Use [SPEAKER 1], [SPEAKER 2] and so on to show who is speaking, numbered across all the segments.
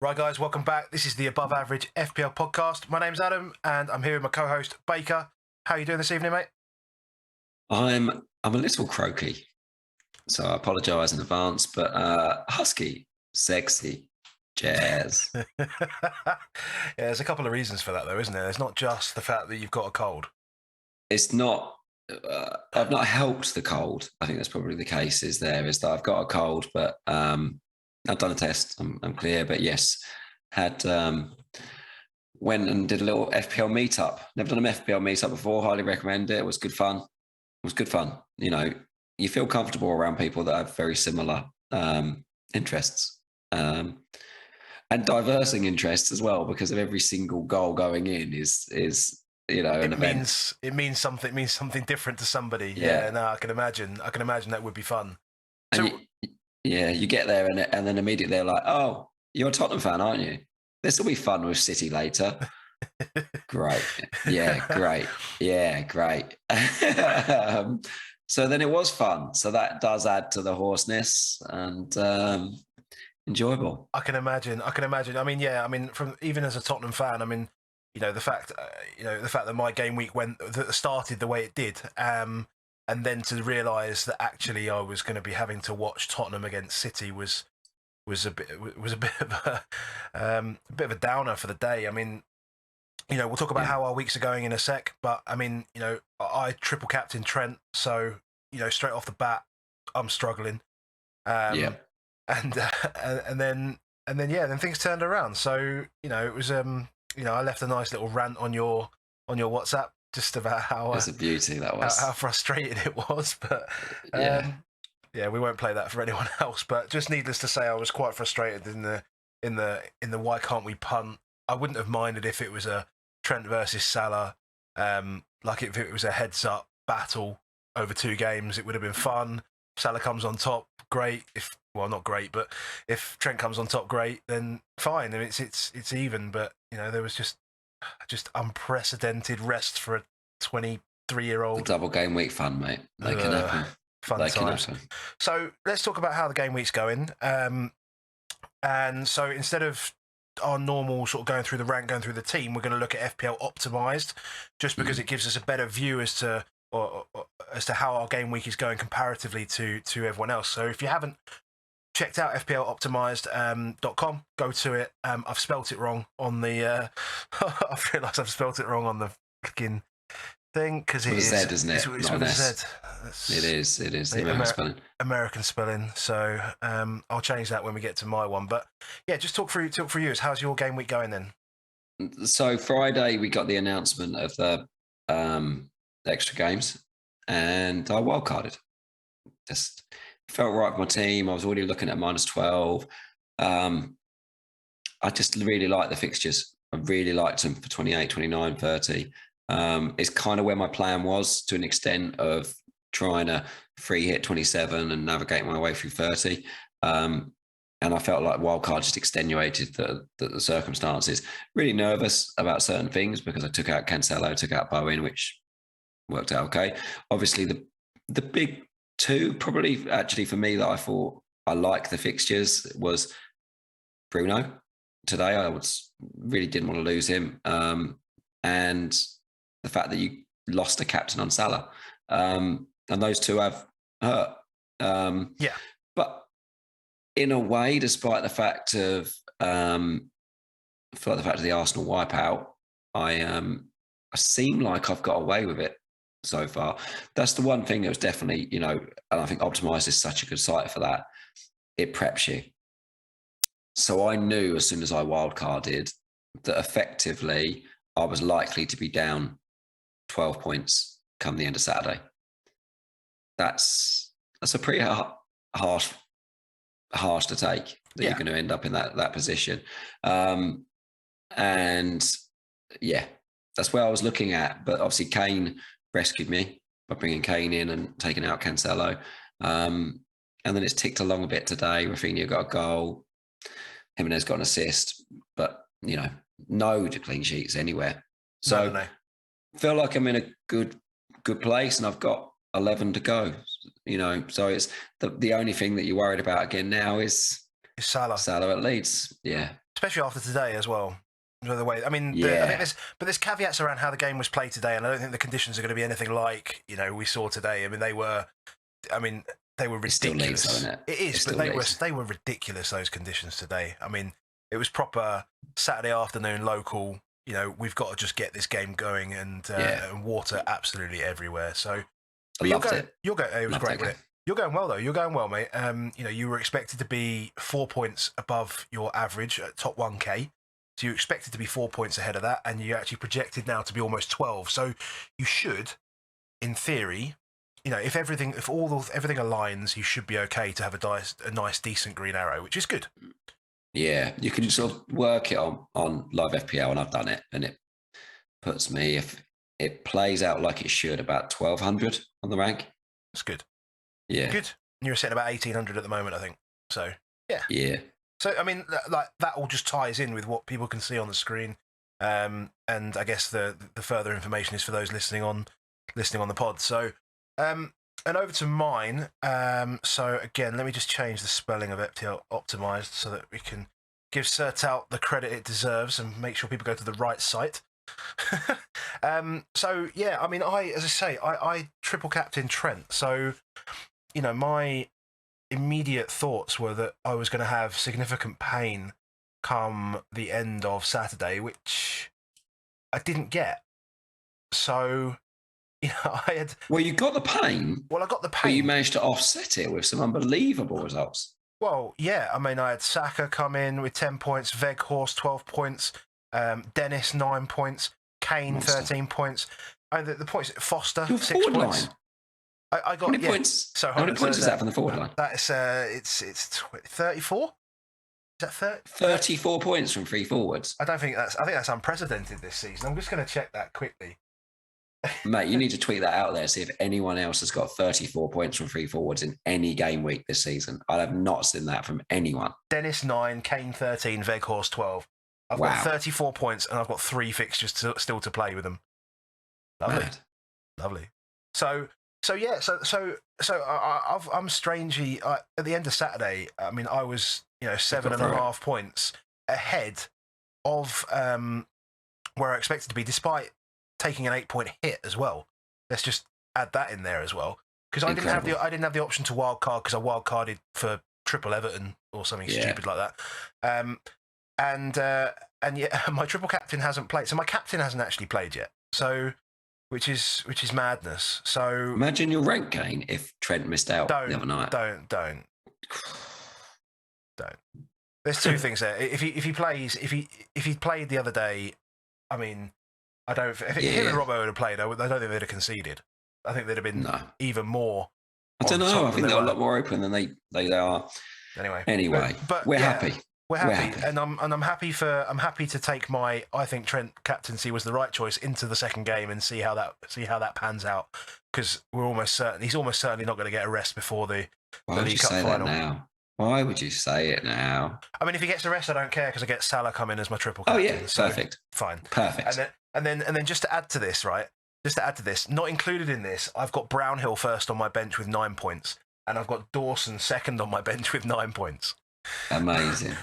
[SPEAKER 1] Right, guys, welcome back. This is the Above Average FPL podcast. My name's Adam, and I'm here with my co-host Baker. How are you doing this evening, mate?
[SPEAKER 2] I'm a little croaky, so I apologise in advance. But husky, sexy, jazz.
[SPEAKER 1] Yeah, there's a couple of reasons for that, though, isn't there? It's not just the fact that you've got a cold.
[SPEAKER 2] It's not. I've not helped the cold. I think that's probably the case. Is that I've got a cold, but I've done a test. I'm clear. But yes, had went and did a little FPL meetup. Never done an FPL meetup before. Highly recommend it. It was good fun. You know, you feel comfortable around people that have very similar interests and diversing interests as well, because of every single goal going in is an event.
[SPEAKER 1] It means something different to somebody. Yeah, no, I can imagine that would be fun.
[SPEAKER 2] So you get there and then immediately they're like, "Oh, you're a Tottenham fan, aren't you? This will be fun with City later." Great. Yeah, great. Yeah, great. So then it was fun. So that does add to the hoarseness and enjoyable.
[SPEAKER 1] I can imagine. I mean, from even as a Tottenham fan, I mean, the fact that my game week started the way it did, and then to realise that actually I was going to be having to watch Tottenham against City was a bit of a downer for the day. I mean, we'll talk about how our weeks are going in a sec, but I mean, I triple captain Trent, so straight off the bat, I'm struggling. And then things turned around. So it was I left a nice little rant on your WhatsApp just about how
[SPEAKER 2] it's a beauty that was
[SPEAKER 1] how frustrated it was, but we won't play that for anyone else. But just needless to say, I was quite frustrated in the why can't we punt? I wouldn't have minded if it was a Trent versus Salah, like if it was a heads-up battle over 2 games, it would have been fun. Salah comes on top, great. Not great, but if Trent comes on top, great. Then fine. I mean, it's even. But there was just unprecedented rest for a 23-year-old.
[SPEAKER 2] Double game week fun, mate. They can happen.
[SPEAKER 1] Fun times. So let's talk about how the game week's going. And so instead of our normal sort of going through the team, we're going to look at FPL optimized, just because it gives us a better view as to how our game week is going comparatively to everyone else. So if you haven't checked out fploptimized.com, go to it. I've spelt it wrong on the I've realised I've spelt it wrong on the fucking thing, because it is
[SPEAKER 2] Z, isn't it?
[SPEAKER 1] It's with a Z.
[SPEAKER 2] It is the
[SPEAKER 1] American spelling. So I'll change that when we get to my one. But yeah, just talk for you. How's your game week going then?
[SPEAKER 2] So Friday we got the announcement of the extra games, and I wildcarded. Just felt right with my team. I was already looking at -12. I just really like the fixtures. I really liked them for 28, 29, 30. It's kind of where my plan was, to an extent, of trying to free hit 27 and navigate my way through 30. And I felt like wildcard just extenuated the circumstances. Really nervous about certain things because I took out Cancelo, took out Bowen, which worked out okay. Obviously, the big two, probably actually for me, that I thought I like the fixtures, was Bruno. Today, I really didn't want to lose him. And the fact that you lost a captain on Salah. And those two have hurt. But in a way, despite the fact of the Arsenal wipeout, I seem like I've got away with it so far. That's the one thing that was definitely, and I think Optimised is such a good site for that. It preps you. So I knew as soon as I wildcarded that effectively I was likely to be down 12 points come the end of Saturday. That's a pretty harsh to take, that you're going to end up in that position. And yeah, that's where I was looking at. But obviously Kane rescued me by bringing Kane in and taking out Cancelo. And then it's ticked along a bit today. Rafinha got a goal. Jimenez got an assist. But, no clean sheets anywhere. So
[SPEAKER 1] no.
[SPEAKER 2] Feel like I'm in a good place, and I've got 11 to go. So it's the only thing that you're worried about again now is
[SPEAKER 1] Salah.
[SPEAKER 2] Salah at Leeds. Yeah.
[SPEAKER 1] especially after today as well. By the way, I mean,
[SPEAKER 2] Yeah.
[SPEAKER 1] I think there's caveats around how the game was played today, and I don't think the conditions are going to be anything like we saw today. I mean, they were ridiculous.
[SPEAKER 2] It still leads, though, isn't it?
[SPEAKER 1] It is, but they were ridiculous, those conditions today. I mean, it was proper Saturday afternoon local. We've got to just get this game going, and water absolutely everywhere. So
[SPEAKER 2] I loved it.
[SPEAKER 1] It was great, wasn't it? You're going well, though. You're going well, mate. You were expected to be 4 points above your average at top 1K. So you expected to be 4 points ahead of that, and you actually projected now to be almost 12. So you should, in theory, if everything aligns, you should be okay to have a nice, decent green arrow, which is good.
[SPEAKER 2] Yeah, you can sort of work it on live FPL, and I've done it, and it puts me, if it plays out like it should, about 1,200 on the rank.
[SPEAKER 1] That's good.
[SPEAKER 2] Yeah,
[SPEAKER 1] good. You're sitting about 1,800 at the moment, I think. So
[SPEAKER 2] yeah.
[SPEAKER 1] So I mean, that all just ties in with what people can see on the screen, and I guess the further information is for those listening on the pod. So, and over to mine. So again, let me just change the spelling of FPL optimized so that we can give Sertout the credit it deserves and make sure people go to the right site. So yeah, I mean, I triple captain Trent. So, my immediate thoughts were that I was going to have significant pain come the end of Saturday, which I didn't get. So, I had...
[SPEAKER 2] Well, you got the pain.
[SPEAKER 1] Well, I got the pain.
[SPEAKER 2] But you managed to offset it with some unbelievable results.
[SPEAKER 1] Well, yeah. I mean, I had Saka come in with 10 points, Weghorst 12 points, Dennis 9 points, Kane
[SPEAKER 2] Monster.
[SPEAKER 1] 13 points. And the points, Foster,
[SPEAKER 2] Your
[SPEAKER 1] 6 points.
[SPEAKER 2] line.
[SPEAKER 1] I got...
[SPEAKER 2] How many points?
[SPEAKER 1] So,
[SPEAKER 2] how many points is that from the forward line?
[SPEAKER 1] That is, it's 34? Is that 30?
[SPEAKER 2] 34 points from three forwards.
[SPEAKER 1] I think that's unprecedented this season. I'm just going to check that quickly.
[SPEAKER 2] Mate, you need to tweet that out there, see if anyone else has got 34 points from three forwards in any game week this season. I have not seen that from anyone. Dennis
[SPEAKER 1] 9, Kane 13, Weghorst 12. I've got 34 points, and I've got 3 fixtures still to play with them. Lovely.
[SPEAKER 2] Mad.
[SPEAKER 1] Lovely. So I'm strangely at the end of Saturday. I mean, I was 7.5 points ahead of where I expected to be, despite taking an 8-point hit as well. Let's just add that in there as well, because I didn't have the option to wildcard because I wildcarded for triple Everton or something stupid like that. And yeah, my triple captain hasn't played, so my captain hasn't actually played yet. So. Which is madness. So
[SPEAKER 2] imagine your rank gain if Trent missed out the other night.
[SPEAKER 1] Don't. There's two things there. If he played the other day, I mean, I don't. If him and Robbo would have played, I don't think they'd have conceded. I think they'd have been even more.
[SPEAKER 2] I don't know. I think they're a lot more open than they are. Anyway, but we're happy.
[SPEAKER 1] We're happy, and I'm happy to take my. I think Trent captaincy was the right choice into the second game and see how that pans out, because he's almost certainly not going to get a rest before the League Cup final.
[SPEAKER 2] Now? Why would you say it now?
[SPEAKER 1] I mean, if he gets a rest, I don't care because I get Salah come in as my triple captain.
[SPEAKER 2] Oh yeah, perfect.
[SPEAKER 1] Fine,
[SPEAKER 2] perfect.
[SPEAKER 1] And then just to add to this, not included in this, I've got Brownhill first on my bench with 9 points, and I've got Dawson second on my bench with 9 points.
[SPEAKER 2] Amazing.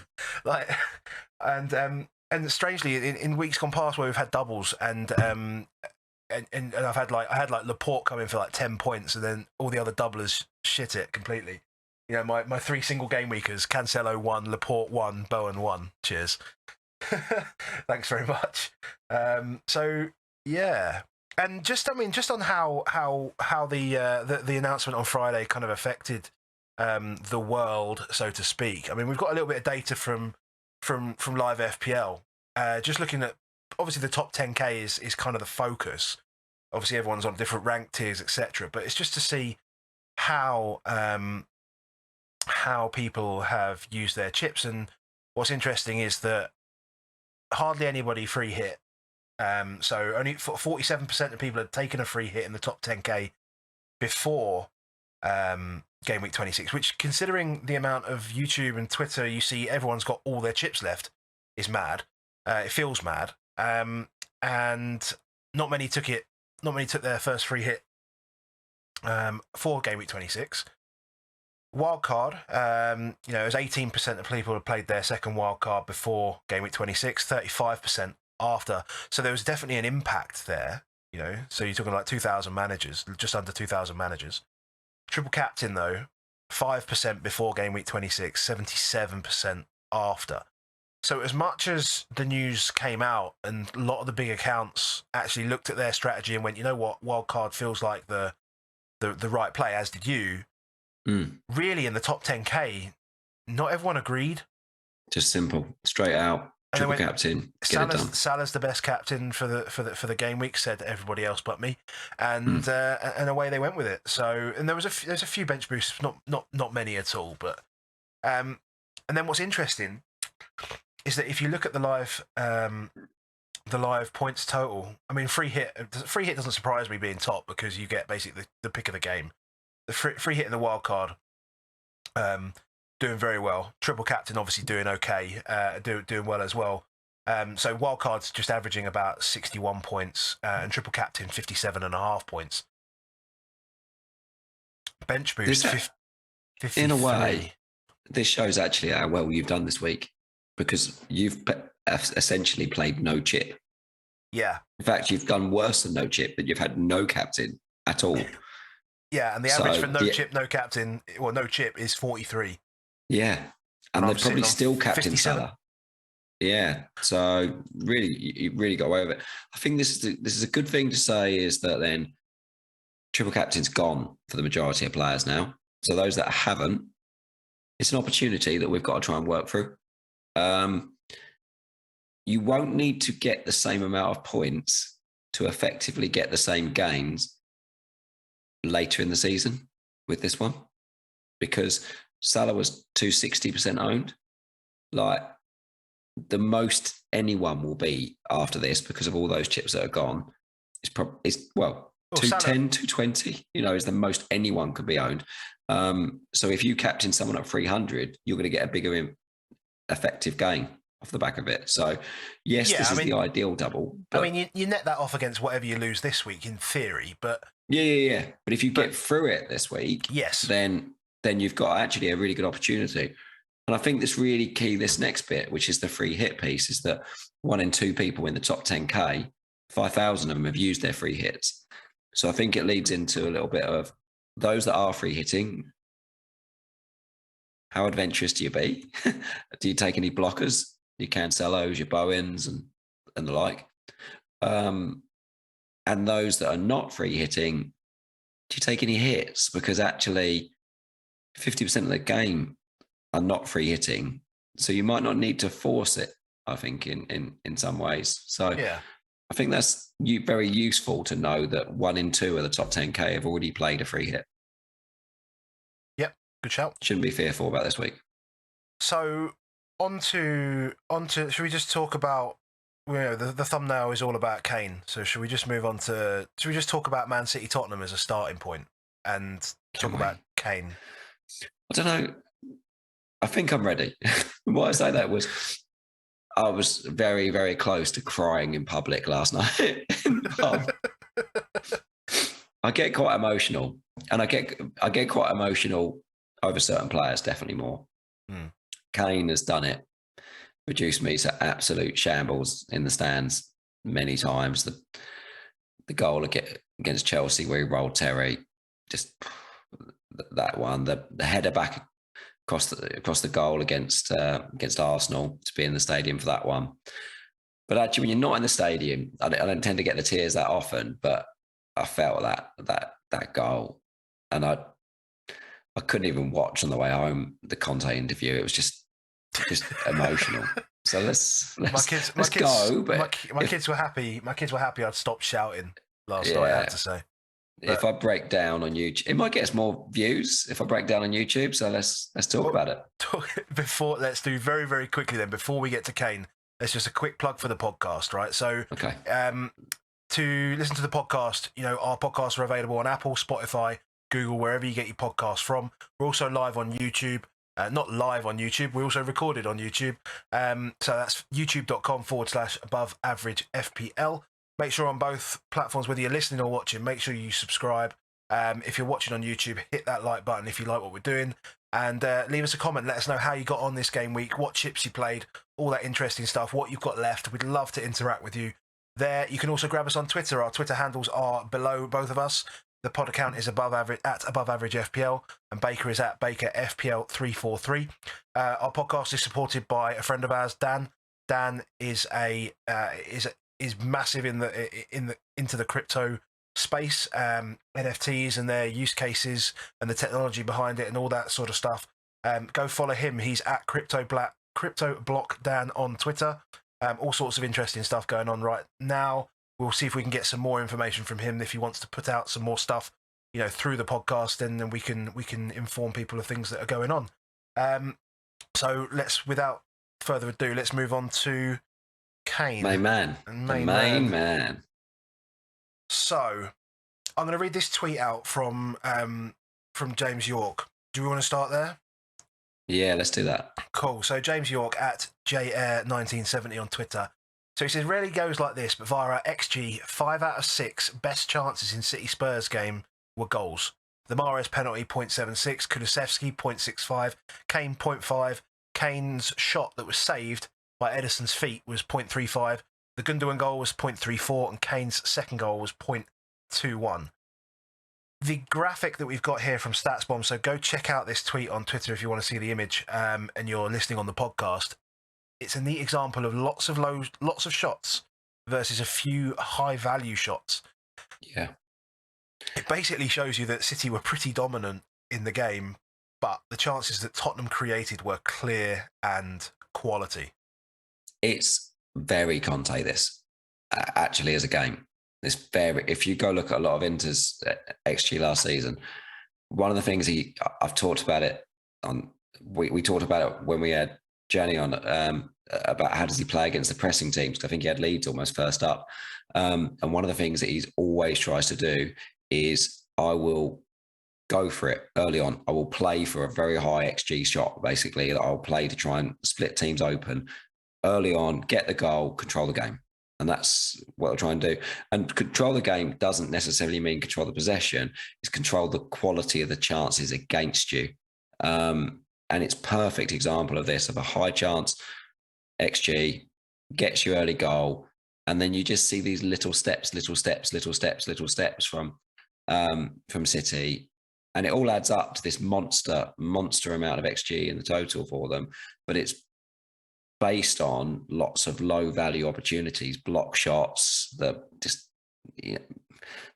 [SPEAKER 1] And strangely, in weeks gone past where we've had doubles and I had Laporte come in for like 10 points, and then all the other doublers shit it completely. My 3 single game weekers: Cancelo 1, Laporte 1, Bowen 1. Cheers. Thanks very much. So yeah, and just on how the announcement on Friday kind of affected the world, so to speak. I mean, we've got a little bit of data from live FPL. Just looking at, obviously the top 10k is kind of the focus. Obviously everyone's on different rank tiers, etc. But it's just to see how people have used their chips. And what's interesting is that hardly anybody free hit. So only 47% of people had taken a free hit in the top 10k before Gameweek 26, which, considering the amount of YouTube and Twitter you see everyone's got all their chips left, is mad. It feels mad. And not many took their first free hit for Gameweek 26, wild card, it was 18% of people had played their second wild card before game week 26, 35% after. So there was definitely an impact there. So you're talking like 2,000 managers, just under 2,000 managers. Triple captain though, 5% before game week 26, 77% after. So as much as the news came out and a lot of the big accounts actually looked at their strategy and went, you know what, wildcard feels like the right play, as did you. Really, in the top 10K, not everyone agreed.
[SPEAKER 2] Just simple, straight out, triple captain, get it done.
[SPEAKER 1] Salah's the best captain for the game week, said everybody else but me, and away they went with it. So, and there's a few bench boosts, not many at all, but and then what's interesting is that if you look at the live points total, I mean, free hit doesn't surprise me being top because you get basically the pick of the game. The free hit in the wild card, doing very well. Triple captain obviously doing okay, doing well as well. So wild card's just averaging about 61 points, and triple captain 57.5 points. Bench boost 53.
[SPEAKER 2] In a way, this shows actually how well you've done this week because you've essentially played no chip.
[SPEAKER 1] Yeah.
[SPEAKER 2] In fact, you've done worse than no chip, but you've had no captain at all.
[SPEAKER 1] Yeah, and the average for no chip, no captain, well, no chip is 43.
[SPEAKER 2] Yeah, and they're probably still captain Salah. Yeah, so really, you really got away with it. I think this is a good thing to say is that then triple captain's gone for the majority of players now. So those that haven't, it's an opportunity that we've got to try and work through. You won't need to get the same amount of points to effectively get the same gains later in the season with this one, because Salah was 260% owned. Like the most anyone will be after this because of all those chips that are gone is probably 210, 220, is the most anyone could be owned. So if you captain someone at 300, you're going to get a bigger effective gain off the back of it. So yes, this is the ideal double.
[SPEAKER 1] But I mean, you net that off against whatever you lose this week in theory, but
[SPEAKER 2] yeah. But if you get through it this week,
[SPEAKER 1] yes,
[SPEAKER 2] then you've got actually a really good opportunity. And I think that's really key, this next bit, which is the free hit piece, is that 1 in 2 people in the top 10K, 5,000 of them have used their free hits. So I think it leads into a little bit of those that are free hitting. How adventurous do you be? Do you take any blockers? Your Cancelos, your Bowens and the like. And those that are not free hitting, do you take any hits? Because actually 50% of the game are not free hitting. So you might not need to force it, I think, in some ways. So
[SPEAKER 1] yeah.
[SPEAKER 2] I think that's very useful to know that 1 in 2 of the top 10K have already played a free hit.
[SPEAKER 1] Yep, good shout.
[SPEAKER 2] Shouldn't be fearful about this week.
[SPEAKER 1] So on to should we just talk about, the thumbnail is all about Kane, so should we just talk about Man City Tottenham as a starting point and talk about Kane?
[SPEAKER 2] I don't know. I think I'm ready. Why I say that was I was very, very close to crying in public last night. I get quite emotional, and I get quite emotional over certain players, definitely more. Kane has done it, reduced me to absolute shambles in the stands many times. The goal against Chelsea where he rolled Terry, just that one, the header back across the goal against Arsenal, to be in the stadium for that one. But actually, when you're not in the stadium, I don't tend to get the tears that often, but I felt that goal, and I couldn't even watch on the way home the Conte interview. It was just emotional. So let's go. But
[SPEAKER 1] my kids were happy. My kids were happy I'd stopped shouting last night, I have to say. But
[SPEAKER 2] if I break down on YouTube, it might get us more views if I break down on YouTube. So let's talk about it.
[SPEAKER 1] Let's do very, very quickly then, before we get to Kane, let's just a quick plug for the podcast, right? So
[SPEAKER 2] okay.
[SPEAKER 1] To listen to the podcast, our podcasts are available on Apple, Spotify, Google, wherever you get your podcasts from. We're also live on YouTube. Not live on YouTube, we also recorded on YouTube. So that's youtube.com/above average FPL. Make sure on both platforms, whether you're listening or watching, make sure you subscribe. If you're watching on YouTube, hit that like button if you like what we're doing. and leave us a comment. Let us know how you got on this game week, what chips you played, all that interesting stuff, what you've got left. We'd love to interact with you there. You can also grab us on Twitter. Our Twitter handles are below both of us. The pod account is above average FPL, and Baker is at Baker FPL 343. Our podcast is supported by a friend of ours, Dan. Dan is is massive into the crypto space, NFTs and their use cases and the technology behind it and all that sort of stuff. Go follow him. He's at CryptoBlock Dan on Twitter. All sorts of interesting stuff going on right now. We'll see if we can get some more information from him if he wants to put out some more stuff, through the podcast, and then we can inform people of things that are going on. So without further ado, let's move on to Kane.
[SPEAKER 2] Main man.
[SPEAKER 1] So I'm going to read this tweet out from James York. Do we want to start there?
[SPEAKER 2] Yeah, let's do that.
[SPEAKER 1] Cool. So James York at JAir1970 on Twitter. So he says, rarely goes like this, but via our XG, 5 out of 6 best chances in City Spurs game were goals. The Mahrez penalty, 0.76, Kulusevski, 0.65, Kane, 0.5, Kane's shot that was saved by Ederson's feet was 0.35, the Gundogan goal was 0.34, and Kane's second goal was 0.21. The graphic that we've got here from StatsBomb, so go check out this tweet on Twitter if you want to see the image, and you're listening on the podcast. It's a neat example of lots of shots versus a few high-value shots.
[SPEAKER 2] Yeah.
[SPEAKER 1] It basically shows you that City were pretty dominant in the game, but the chances that Tottenham created were clear and quality.
[SPEAKER 2] It's very Conte, this, actually, as a game. If you go look at a lot of Inter's XG last season, one of the things I've talked about it on, we talked about it when we had Jenny on, about how does he play against the pressing teams, because I think he had Leeds almost first up. And one of the things that he's always tries to do is, I will go for it early on. I will play for a very high XG shot, basically, that I'll play to try and split teams open early on, get the goal, control the game. And that's what I'll try and do. And control the game doesn't necessarily mean control the possession. It's control the quality of the chances against you. And it's from example of this, of a high chance XG, gets you early goal. And then you just see these little steps from City. And it all adds up to this monster amount of XG in the total for them. But it's based on lots of low value opportunities, block shots that just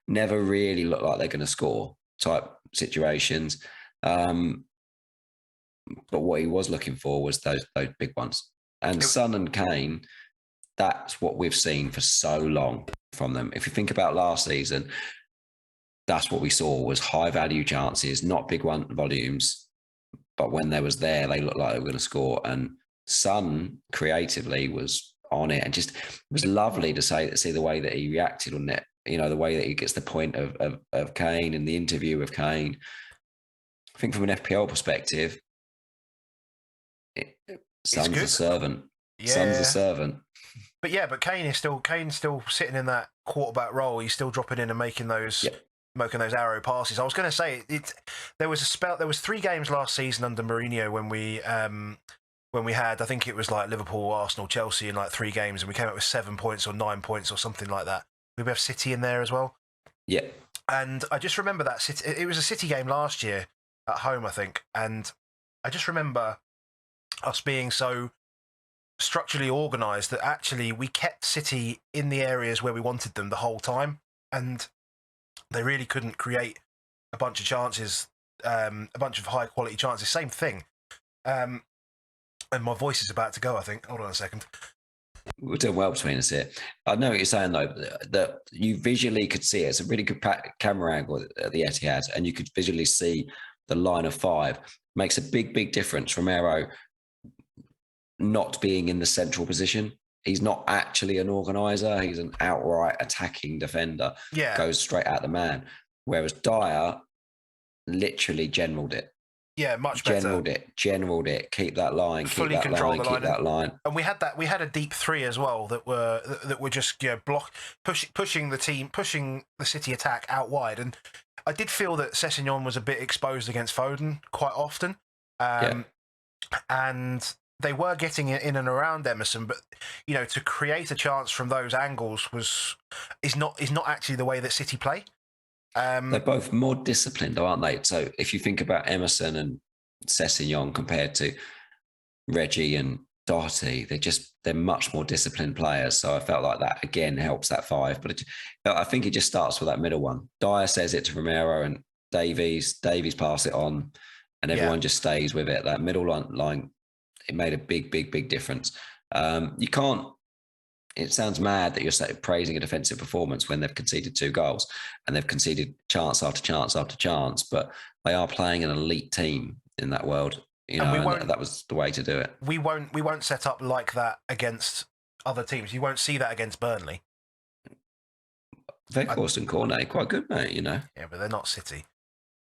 [SPEAKER 2] never really look like they're going to score type situations. But what he was looking for was those big ones. And Son and Kane, that's what we've seen for so long from them. If you think about last season, that's what we saw, was high value chances, not big volumes, but when they was there, they looked like they were going to score. And Son creatively was on it, and just, it was lovely to see the way that he reacted on it. The way that he gets the point of Kane and the interview with Kane. I think from an FPL perspective, Son's a servant.
[SPEAKER 1] Yeah.
[SPEAKER 2] Son's a servant.
[SPEAKER 1] But Kane's still sitting in that quarterback role. He's still dropping in and making those arrow passes. I was going to say there was 3 games last season under Mourinho when we had, I think it was like Liverpool, Arsenal, Chelsea in like 3 games, and we came up with 7 points or 9 points or something like that. Did we have City in there as well?
[SPEAKER 2] Yeah.
[SPEAKER 1] And I just remember that it was a City game last year at home, I think, and I just remember us being so structurally organised that actually we kept City in the areas where we wanted them the whole time, and they really couldn't create a bunch of chances, a bunch of high quality chances. Same thing. And my voice is about to go, I think. Hold on a second.
[SPEAKER 2] We're doing well between us here. I know what you're saying, though, that you visually could see it. It's a really good camera angle at the Etihad, and you could visually see the line of 5. Makes a big difference. Romero not being in the central position. He's not actually an organiser. He's an outright attacking defender.
[SPEAKER 1] Yeah.
[SPEAKER 2] Goes straight at the man. Whereas Dyer literally generaled it.
[SPEAKER 1] Yeah, much better.
[SPEAKER 2] Generaled it. Keep that line.
[SPEAKER 1] Fully
[SPEAKER 2] keep that
[SPEAKER 1] control
[SPEAKER 2] line.
[SPEAKER 1] the line.
[SPEAKER 2] Keep that line.
[SPEAKER 1] And we had a deep 3 as well that were just pushing the City attack out wide. And I did feel that Sessegnon was a bit exposed against Foden quite often. And they were getting it in and around Emerson, but to create a chance from those angles is not actually the way that City play.
[SPEAKER 2] They're both more disciplined, aren't they? So if you think about Emerson and Sessegnon compared to Reggie and Doherty, they're much more disciplined players. So I felt like that again helps that 5. But I think it just starts with that middle one. Diaz says it to Romero and Davies pass it on, and everyone just stays with it. That middle line, it made a big difference. You can't. It sounds mad that you're praising a defensive performance when they've conceded 2 goals and they've conceded chance after chance after chance, but they are playing an elite team in that world. And that was the way to do it.
[SPEAKER 1] We won't set up like that against other teams. You won't see that against Burnley.
[SPEAKER 2] Weghorst and Cornet, quite good, mate.
[SPEAKER 1] Yeah, but they're not City.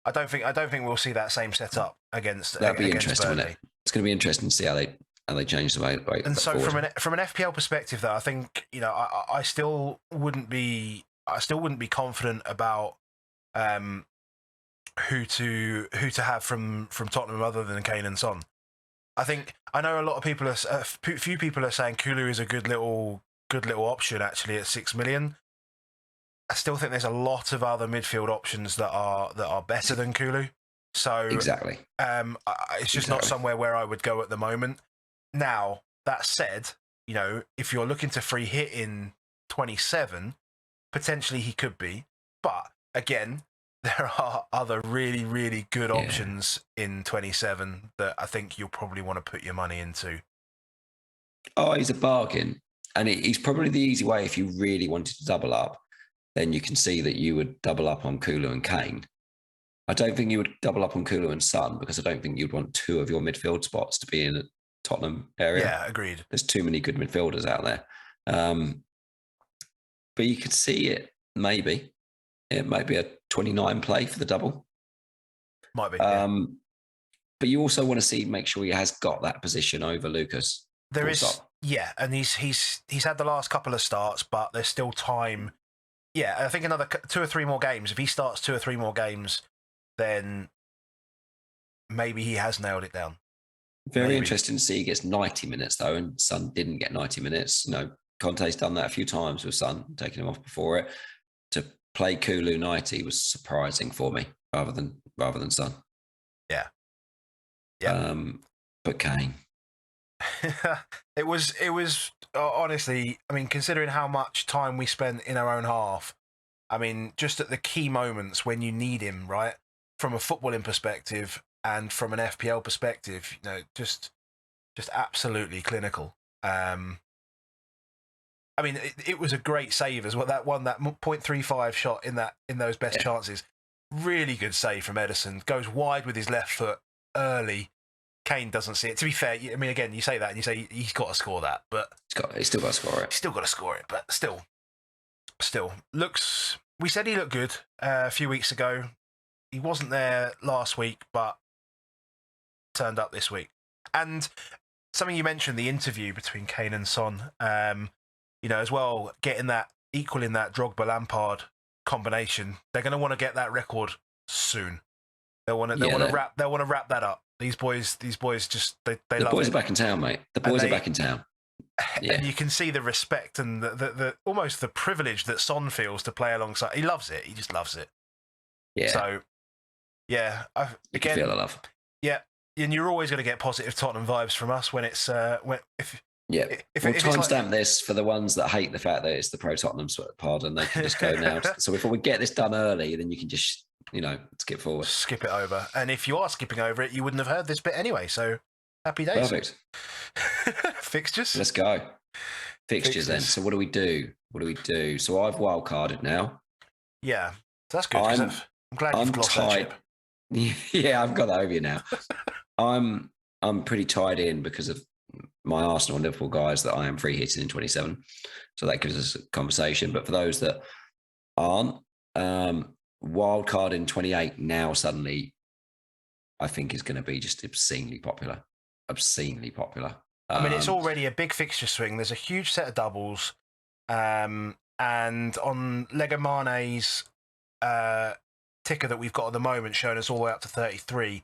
[SPEAKER 1] I don't think we'll see that same setup against.
[SPEAKER 2] That'd be
[SPEAKER 1] against
[SPEAKER 2] interesting, wouldn't it? It's going to be interesting to see how they change the way.
[SPEAKER 1] And so, from an FPL perspective, though, I think I still wouldn't be confident about who to have from Tottenham other than Kane and Son. I know a lot of people few people are saying Kulu is a good little option actually at 6 million. I still think there's a lot of other midfield options that are better than Kulu. So
[SPEAKER 2] exactly,
[SPEAKER 1] it's just not somewhere where I would go at the moment. Now that said, if you're looking to free hit in 27, potentially he could be. But again, there are other really, really good options in 27 that I think you'll probably want to put your money into.
[SPEAKER 2] Oh, he's a bargain. And he's probably the easy way if you really wanted to double up. Then you can see that you would double up on Kulu and Kane. I don't think you would double up on Kulu and Son because I don't think you'd want 2 of your midfield spots to be in a Tottenham area.
[SPEAKER 1] Yeah, agreed.
[SPEAKER 2] There's too many good midfielders out there. But you could see it, maybe. It might be a 29 play for the double.
[SPEAKER 1] Might be.
[SPEAKER 2] But you also want to make sure he has got that position over Lucas.
[SPEAKER 1] There is, and he's had the last couple of starts, but there's still time. Yeah, I think another 2 or 3 more games. If he starts 2 or 3 more games, then maybe he has nailed it down.
[SPEAKER 2] Very interesting to see he gets 90 minutes though, and Son didn't get 90 minutes. Conte's done that a few times with Son, taking him off before it. To play Kulu 90 was surprising for me, rather than Son.
[SPEAKER 1] Yeah.
[SPEAKER 2] But Kane.
[SPEAKER 1] It was honestly, I mean, considering how much time we spent in our own half, I mean, just at the key moments when you need him, right? From a footballing perspective and from an FPL perspective, just absolutely clinical. I mean, it was a great save as well. That 0.35 shot in those best chances, really good save from Ederson. Goes wide with his left foot early. Kane doesn't see it. To be fair, I mean, again, you say that and you say he's got to score that, but
[SPEAKER 2] he's still got to score it.
[SPEAKER 1] He's still got to score it, but still looks. We said he looked good a few weeks ago. He wasn't there last week, but turned up this week. And something you mentioned, the interview between Kane and Son, as well, equaling that Drogba-Lampard combination. They're going to want to get that record soon. They'll want to wrap that up. These boys just they love it.
[SPEAKER 2] The boys are back in town, mate. The boys are back in town. Yeah.
[SPEAKER 1] And you can see the respect and the almost the privilege that Son feels to play alongside. He loves it. He just loves it.
[SPEAKER 2] Yeah.
[SPEAKER 1] So, yeah.
[SPEAKER 2] You can feel the love.
[SPEAKER 1] Yeah. And you're always going to get positive Tottenham vibes from us when it's
[SPEAKER 2] we'll timestamp this for the ones that hate the fact that it's the pro Tottenham pod, and they can just go now. So if we get this done early, then you can just skip forward,
[SPEAKER 1] skip it over. And if you are skipping over it, you wouldn't have heard this bit anyway. So happy days.
[SPEAKER 2] Perfect.
[SPEAKER 1] Fixtures.
[SPEAKER 2] Let's go. Fixtures then. So what do we do? So I've wild carded now.
[SPEAKER 1] Yeah, so that's good. I'm glad you've lost that chip.
[SPEAKER 2] Yeah, I've got that over you now. I'm pretty tied in because of my Arsenal and Liverpool guys that I am free hitting in 27. So that gives us a conversation. But for those that aren't, wild card in 28 now suddenly, I think is going to be just obscenely popular.
[SPEAKER 1] I mean, it's already a big fixture swing. There's a huge set of doubles. And on Lego Mane's ticker that we've got at the moment, showing us all the way up to 33,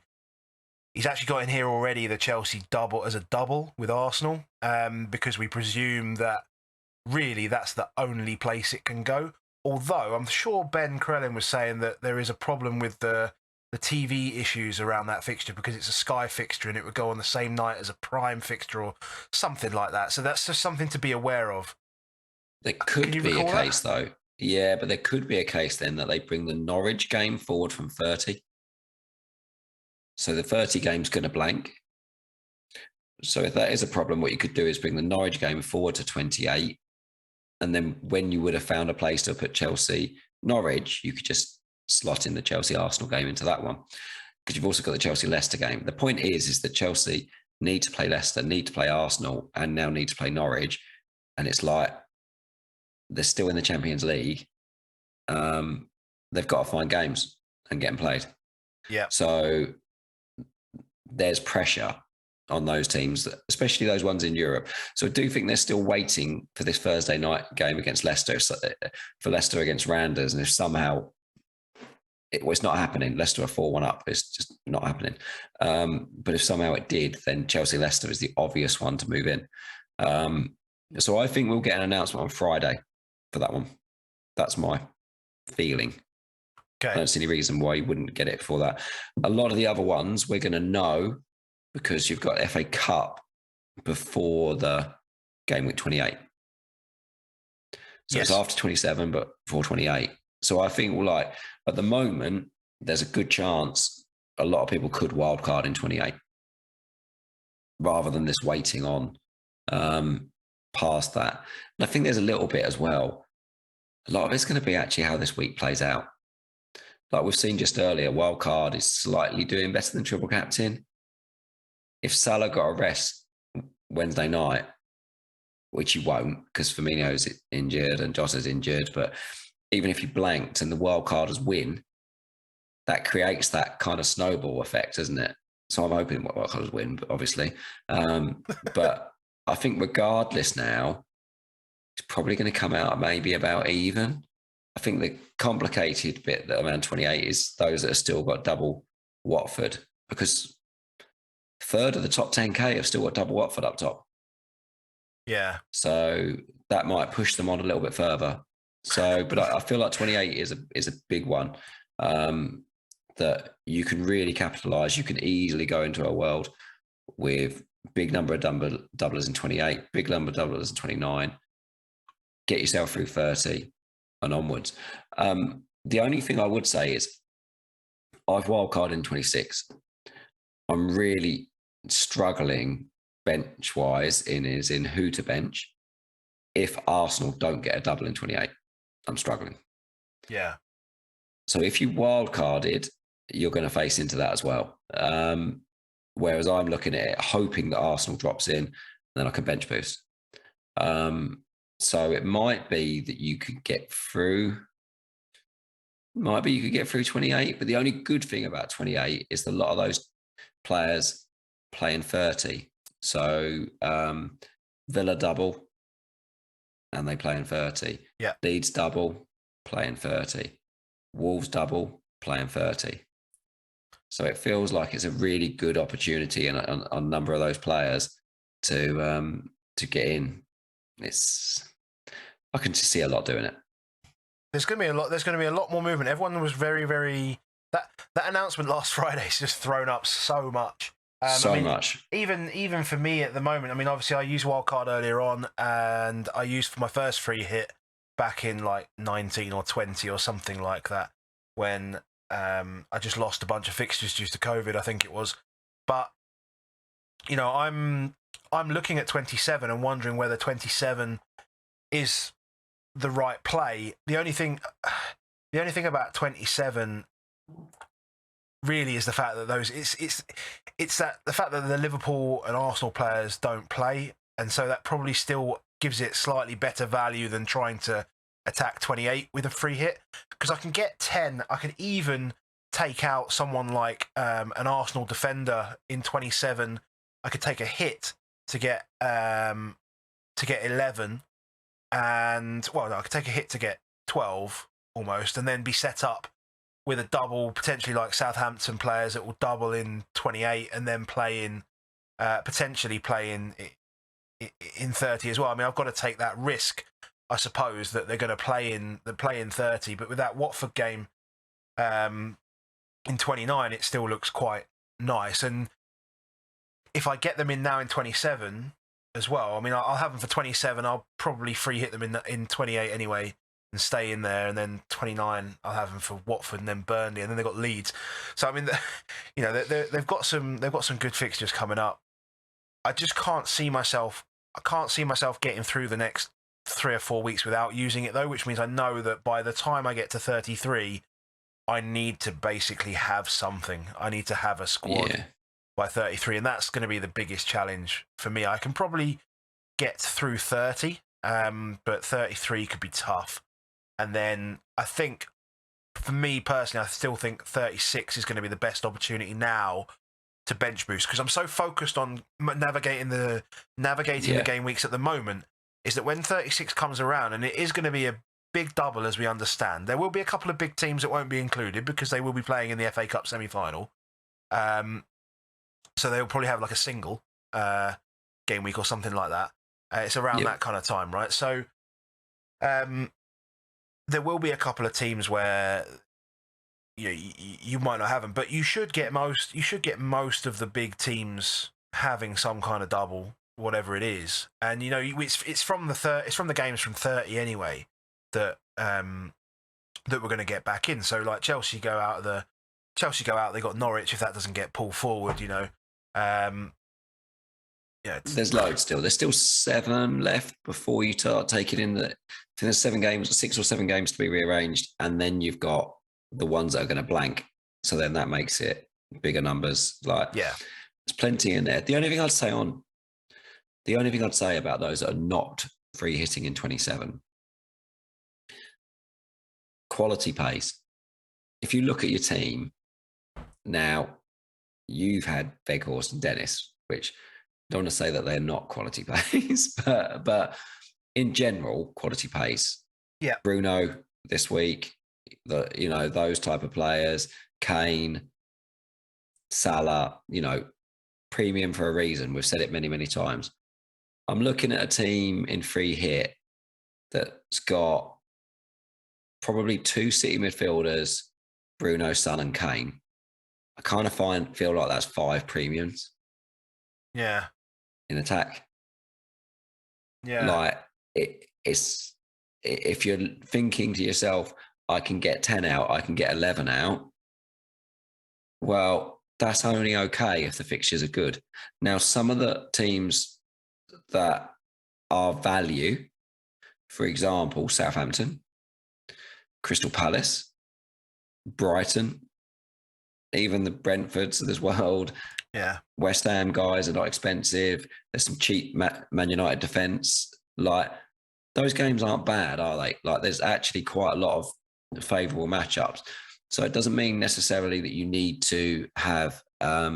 [SPEAKER 1] He's actually got in here already the Chelsea double as a double with Arsenal, because we presume that really that's the only place it can go. Although I'm sure Ben Crellin was saying that there is a problem with the TV issues around that fixture because it's a Sky fixture and it would go on the same night as a Prime fixture or something like that. So that's just something to be aware of.
[SPEAKER 2] There could be a case, though. Yeah, but there could be a case then that they bring the Norwich game forward from 30. So the 30 game's going to blank. So if that is a problem, what you could do is bring the Norwich game forward to 28. And then when you would have found a place to put Chelsea Norwich, you could just slot in the Chelsea Arsenal game into that one. Because you've also got the Chelsea Leicester game. The point is that Chelsea need to play Leicester, need to play Arsenal, and now need to play Norwich. And it's like they're still in the Champions League. They've got to find games and get them played.
[SPEAKER 1] Yeah.
[SPEAKER 2] So there's pressure on those teams, especially those ones in Europe. So I do think they're still waiting for this Thursday night game against Leicester, for Leicester against Randers. And if somehow it's not happening, Leicester are 4-1 up, it's just not happening. But if somehow it did, then Chelsea-Leicester is the obvious one to move in. So I think we'll get an announcement on Friday for that one. That's my feeling.
[SPEAKER 1] Okay.
[SPEAKER 2] I don't see any reason why you wouldn't get it for that. A lot of the other ones we're going to know because you've got FA Cup before the Gameweek 28. So
[SPEAKER 1] Yes.
[SPEAKER 2] it's after 27, but before 28. So I think at the moment, there's a good chance a lot of people could wildcard in 28 rather than this waiting on past that. And I think there's a little bit as well. A lot of it's going to be actually how this week plays out. Like we've seen just earlier, wildcard is slightly doing better than triple captain. If Salah got a rest Wednesday night, which he won't because Firmino's injured and Jota's injured, but even if he blanked and the wildcarders win, that creates that kind of snowball effect, doesn't it? So I'm hoping wildcarders win, but obviously. But I think regardless now, it's probably going to come out maybe about even. I think the complicated bit that around 28 is those that have still got double Watford, because a third of the top 10K have still got double Watford up top.
[SPEAKER 1] Yeah.
[SPEAKER 2] So that might push them on a little bit further. So, but I feel like 28 is a big one that you can really capitalize. You can easily go into a world with big number of doublers in 28, big number of doublers in 29, get yourself through 30 and onwards. The only thing I would say is I've wildcarded in 26. I'm really struggling bench-wise in who to bench. If Arsenal don't get a double in 28, I'm struggling.
[SPEAKER 1] Yeah.
[SPEAKER 2] So if you wildcarded, you're going to face into that as well. Whereas I'm looking at it, hoping that Arsenal drops in, then I can bench boost. So it might be that you could get through. Might be you could get through 28, but the only good thing about 28 is that a lot of those players play in 30. So Villa double, and they play in 30.
[SPEAKER 1] Yeah.
[SPEAKER 2] Leeds double, play in 30. Wolves double, play in 30. So it feels like it's a really good opportunity on a number of those players to get in. I can just see a lot doing it.
[SPEAKER 1] There's going to be a lot more movement. Everyone was very, very. That announcement last Friday has just thrown up so much.
[SPEAKER 2] Much.
[SPEAKER 1] Even for me at the moment. I mean, obviously, I used wildcard earlier on, and I used for my first free hit back in like 19 or 20 or something like that, when I just lost a bunch of fixtures due to COVID, I think it was. But you know, I'm looking at 27 and wondering whether 27 is the right play. The only thing about 27 really is the fact that it's that the fact that the Liverpool and Arsenal players don't play, and so that probably still gives it slightly better value than trying to attack 28 with a free hit, because I can get 10. I can even take out someone like an Arsenal defender in 27. I could take a hit to get 11, and I could take a hit to get 12 almost, and then be set up with a double, potentially like Southampton players that will double in 28 and then potentially play in 30 as well. I mean, I've got to take that risk, I suppose, that they're going to play in 30. But with that Watford game in 29, it still looks quite nice. And if I get them in now in 27 as well, I mean, I'll have them for 27. I'll probably free hit them in 28 anyway and stay in there. And then 29, I'll have them for Watford and then Burnley, and then they've got Leeds. So I mean, you know, they've got some good fixtures coming up. I just can't see myself. I can't see myself getting through the next 3 or 4 weeks without using it, though, which means I know that by the time I get to 33, I need to basically have something. I need to have a squad by 33, and that's going to be the biggest challenge for me. I can probably get through 30, but 33 could be tough. And then I think, for me personally, I still think 36 is going to be the best opportunity now to bench boost, because I'm so focused on navigating the game weeks at the moment, is that when 36 comes around, and it is going to be a big double as we understand, there will be a couple of big teams that won't be included because they will be playing in the FA Cup semi-final. So they'll probably have like a single game week or something like that. It's around that kind of time, right? So there will be a couple of teams where you might not have them, but you should get most of the big teams having some kind of double, whatever it is. And you know, it's from the games from 30 anyway that we're going to get back in. So like Chelsea go out. They got Norwich if that doesn't get pulled forward. You know,
[SPEAKER 2] there's loads still. There's still 7 left before you start taking in I think there's 6 or 7 games to be rearranged, and then you've got the ones that are going to blank. So then that makes it bigger numbers. Like, there's plenty in there. The only thing I'd say about those that are not free hitting in 27, quality pace. If you look at your team now, you've had Weghorst and Dennis, which I don't want to say that they're not quality pace, but in general, quality pace.
[SPEAKER 1] Yeah.
[SPEAKER 2] Bruno this week, those type of players, Kane, Salah, premium for a reason. We've said it many, many times. I'm looking at a team in free hit that's got probably 2 City midfielders, Bruno, Son, and Kane. I kind of feel like that's 5 premiums.
[SPEAKER 1] Yeah.
[SPEAKER 2] In attack.
[SPEAKER 1] Yeah.
[SPEAKER 2] Like it's if you're thinking to yourself, I can get 10 out, I can get 11 out. Well, that's only okay if the fixtures are good. Now, some of the teams that are value, for example, Southampton, Crystal Palace, Brighton, even the Brentfords of this world.
[SPEAKER 1] Yeah.
[SPEAKER 2] West Ham guys are not expensive. There's some cheap Man United defence. Like, those games aren't bad, are they? Like, there's actually quite a lot of favourable matchups. So it doesn't mean necessarily that you need to have a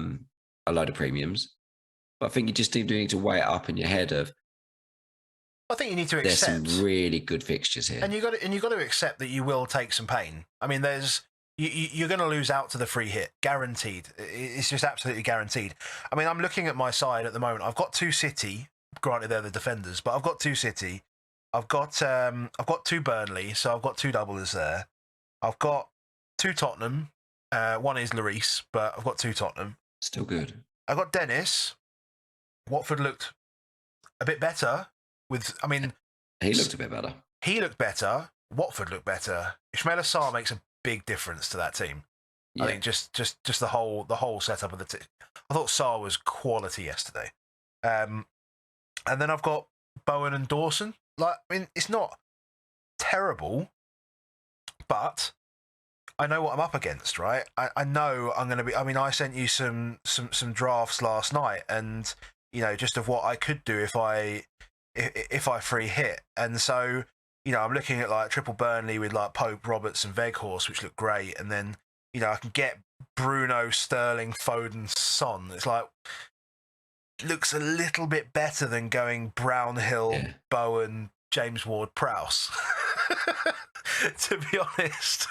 [SPEAKER 2] load of premiums. But I think you just need to weigh it up in your head of,
[SPEAKER 1] I think you need to accept
[SPEAKER 2] there's some really good fixtures here.
[SPEAKER 1] And you got to accept that you will take some pain. I mean, you're going to lose out to the free hit, guaranteed. It's just absolutely guaranteed. I mean, I'm looking at my side at the moment. I've got 2 City. Granted, they're the defenders, but I've got 2 City. I've got 2 Burnley, so I've got 2 doublers there. I've got 2 Tottenham. One is Lloris, but I've got 2 Tottenham.
[SPEAKER 2] Still good.
[SPEAKER 1] I've got Dennis. Watford looked a bit better.
[SPEAKER 2] He looked a bit better.
[SPEAKER 1] He looked better. Watford looked better. Ismaila Sarr makes a big difference to that team. Yeah. I think just the whole setup of the team. I thought Sarr was quality yesterday. And then I've got Bowen and Dawson. Like, I mean, it's not terrible, but I know what I'm up against, right? I know I'm going to be. I mean, I sent you some drafts last night, and just of what I could do if I free hit, and so I'm looking at like triple Burnley with like Pope, Roberts, and Weghorst, which look great, and then I can get Bruno, Sterling, Foden, Son. It's like, looks a little bit better than going Brownhill, Bowen, James Ward-Prowse. to be honest.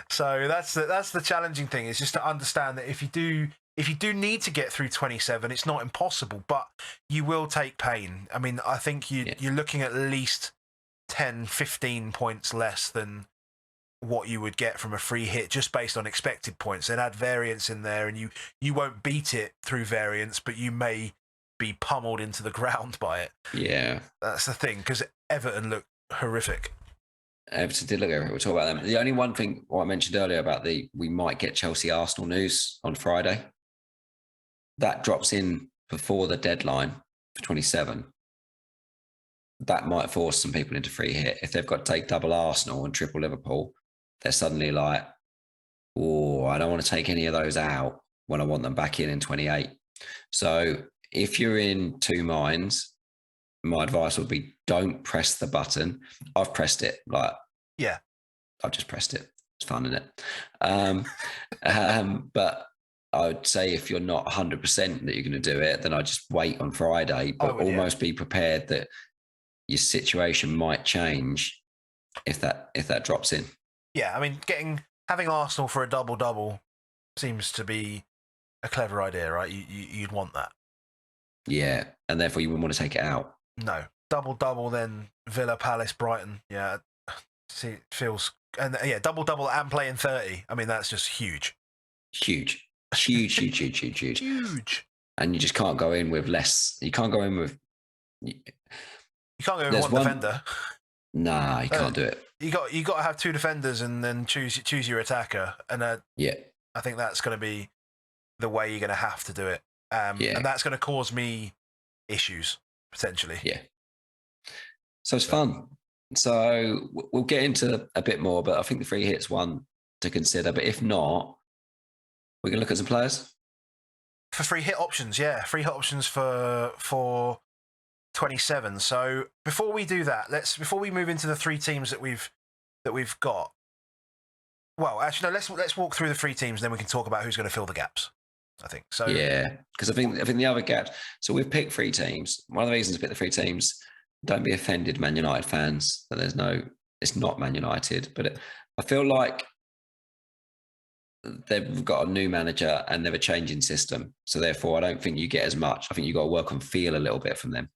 [SPEAKER 1] So that's the challenging thing, is just to understand that if you do need to get through 27, it's not impossible, but you will take pain. I mean, I think you're looking at least 10, 15 points less than what you would get from a free hit just based on expected points. And add variance in there, and you won't beat it through variance, but you may be pummeled into the ground by it.
[SPEAKER 2] Yeah.
[SPEAKER 1] That's the thing, because Everton look horrific.
[SPEAKER 2] Everton did look horrific. We'll talk about them. The only one thing what I mentioned earlier about we might get Chelsea Arsenal news on Friday. That drops in before the deadline for 27. That might force some people into free hit. If they've got to take double Arsenal and triple Liverpool, they're suddenly like, oh, I don't want to take any of those out when I want them back in 28. So if you're in two minds, my advice would be don't press the button. I've pressed it. I've just pressed it. It's fun, isn't it? But I would say if you're not 100% that you're going to do it, then I just wait on Friday, but almost be prepared that your situation might change if that drops in.
[SPEAKER 1] Yeah, I mean, having Arsenal for a double seems to be a clever idea, right? You'd want that. Yeah,
[SPEAKER 2] and therefore you wouldn't want to take it out.
[SPEAKER 1] No, double, then Villa, Palace, Brighton. Yeah, see, it feels, and yeah, double and playing 30. I mean, that's just huge.
[SPEAKER 2] Huge. And you just can't go in with less. You can't go in with.
[SPEAKER 1] You can't go in with one defender.
[SPEAKER 2] Nah, you can't do it.
[SPEAKER 1] You got to have two defenders and then choose your attacker. And I think that's going to be the way you're going to have to do it. And that's going to cause me issues potentially.
[SPEAKER 2] Yeah. So it's fun. So we'll get into a bit more, but I think the free hit's one to consider. But if not, we can look at some players
[SPEAKER 1] for free hit options. Yeah, free hit options for 27. So before we do that, before we move into the three teams that we've got. Well, actually, no. Let's walk through the three teams, and then we can talk about who's going to fill the gaps. I think so.
[SPEAKER 2] Yeah, because I think the other gaps. So we've picked three teams. One of the reasons to pick the three teams. Don't be offended, Man United fans, that it's not Man United, but I feel like they've got a new manager and they're a changing system. So therefore, I don't think you get as much. I think you've got to work on feel a little bit from them.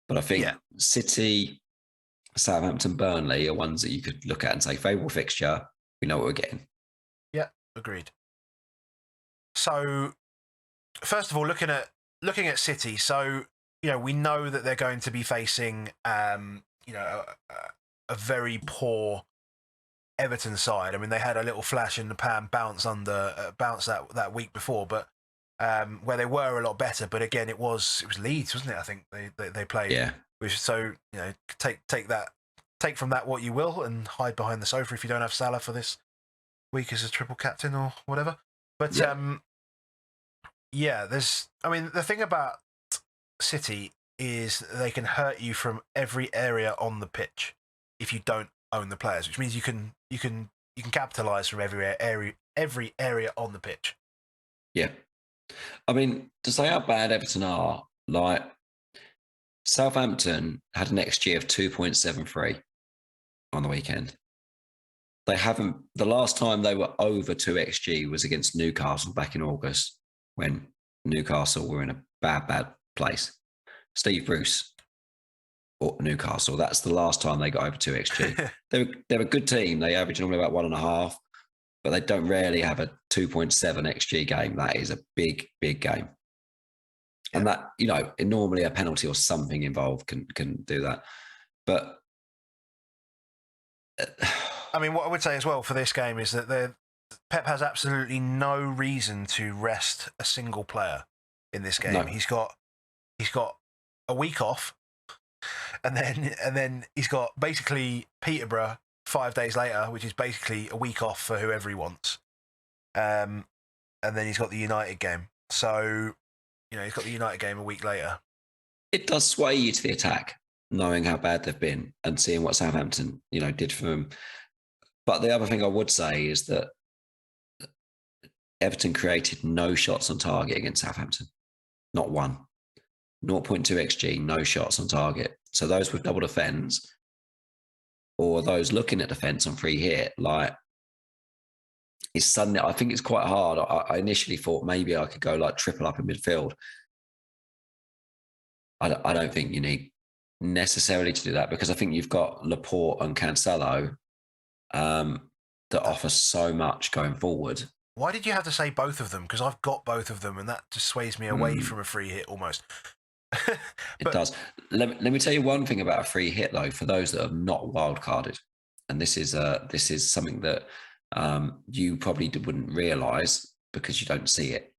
[SPEAKER 2] But I think City, Southampton, Burnley are ones that you could look at and say, favourable fixture, we know what we're getting.
[SPEAKER 1] Yeah, agreed. So, first of all, looking at City, so we know that they're going to be facing a very poor Everton side. I mean, they had a little flash in the pan bounce that week before, but where they were a lot better. But again, it was Leeds, wasn't it? I think they played.
[SPEAKER 2] Yeah.
[SPEAKER 1] So take from that what you will, and hide behind the sofa if you don't have Salah for this week as a triple captain or whatever. But the thing about City is they can hurt you from every area on the pitch if you don't own the players, which means you can capitalize from every area on the pitch.
[SPEAKER 2] Yeah, I mean, to say how bad Everton are, like Southampton had an XG of 2.73 on the weekend. They haven't. The last time they were over 2 XG was against Newcastle back in August, when Newcastle were in a bad place. Steve Bruce or Newcastle. That's the last time they got over 2 XG. They're a good team. They average normally about 1.5, but they don't rarely have a 2.7 XG game. That is a big game. And that, normally a penalty or something involved can do that. But
[SPEAKER 1] I mean, what I would say as well for this game is that Pep has absolutely no reason to rest a single player in this game. No. He's got a week off, and then he's got basically Peterborough 5 days later, which is basically a week off for whoever he wants. And then he's got the United game. So, he's got the United game a week later.
[SPEAKER 2] It does sway you to the attack, knowing how bad they've been and seeing what Southampton, did for them. But the other thing I would say is that Everton created no shots on target against Southampton. Not one. 0.2 XG, no shots on target. So those with double defence, or those looking at defence on free hit, like it's suddenly, I think it's quite hard. I initially thought maybe I could go like triple up in midfield. I don't think you need necessarily to do that, because I think you've got Laporte and Cancelo that offer so much going forward.
[SPEAKER 1] Why did you have to say both of them? Because I've got both of them, and that just sways me away from a free hit almost.
[SPEAKER 2] It does. Let me tell you one thing about a free hit, though, for those that have not wildcarded, and this is something that you probably wouldn't realise because you don't see it.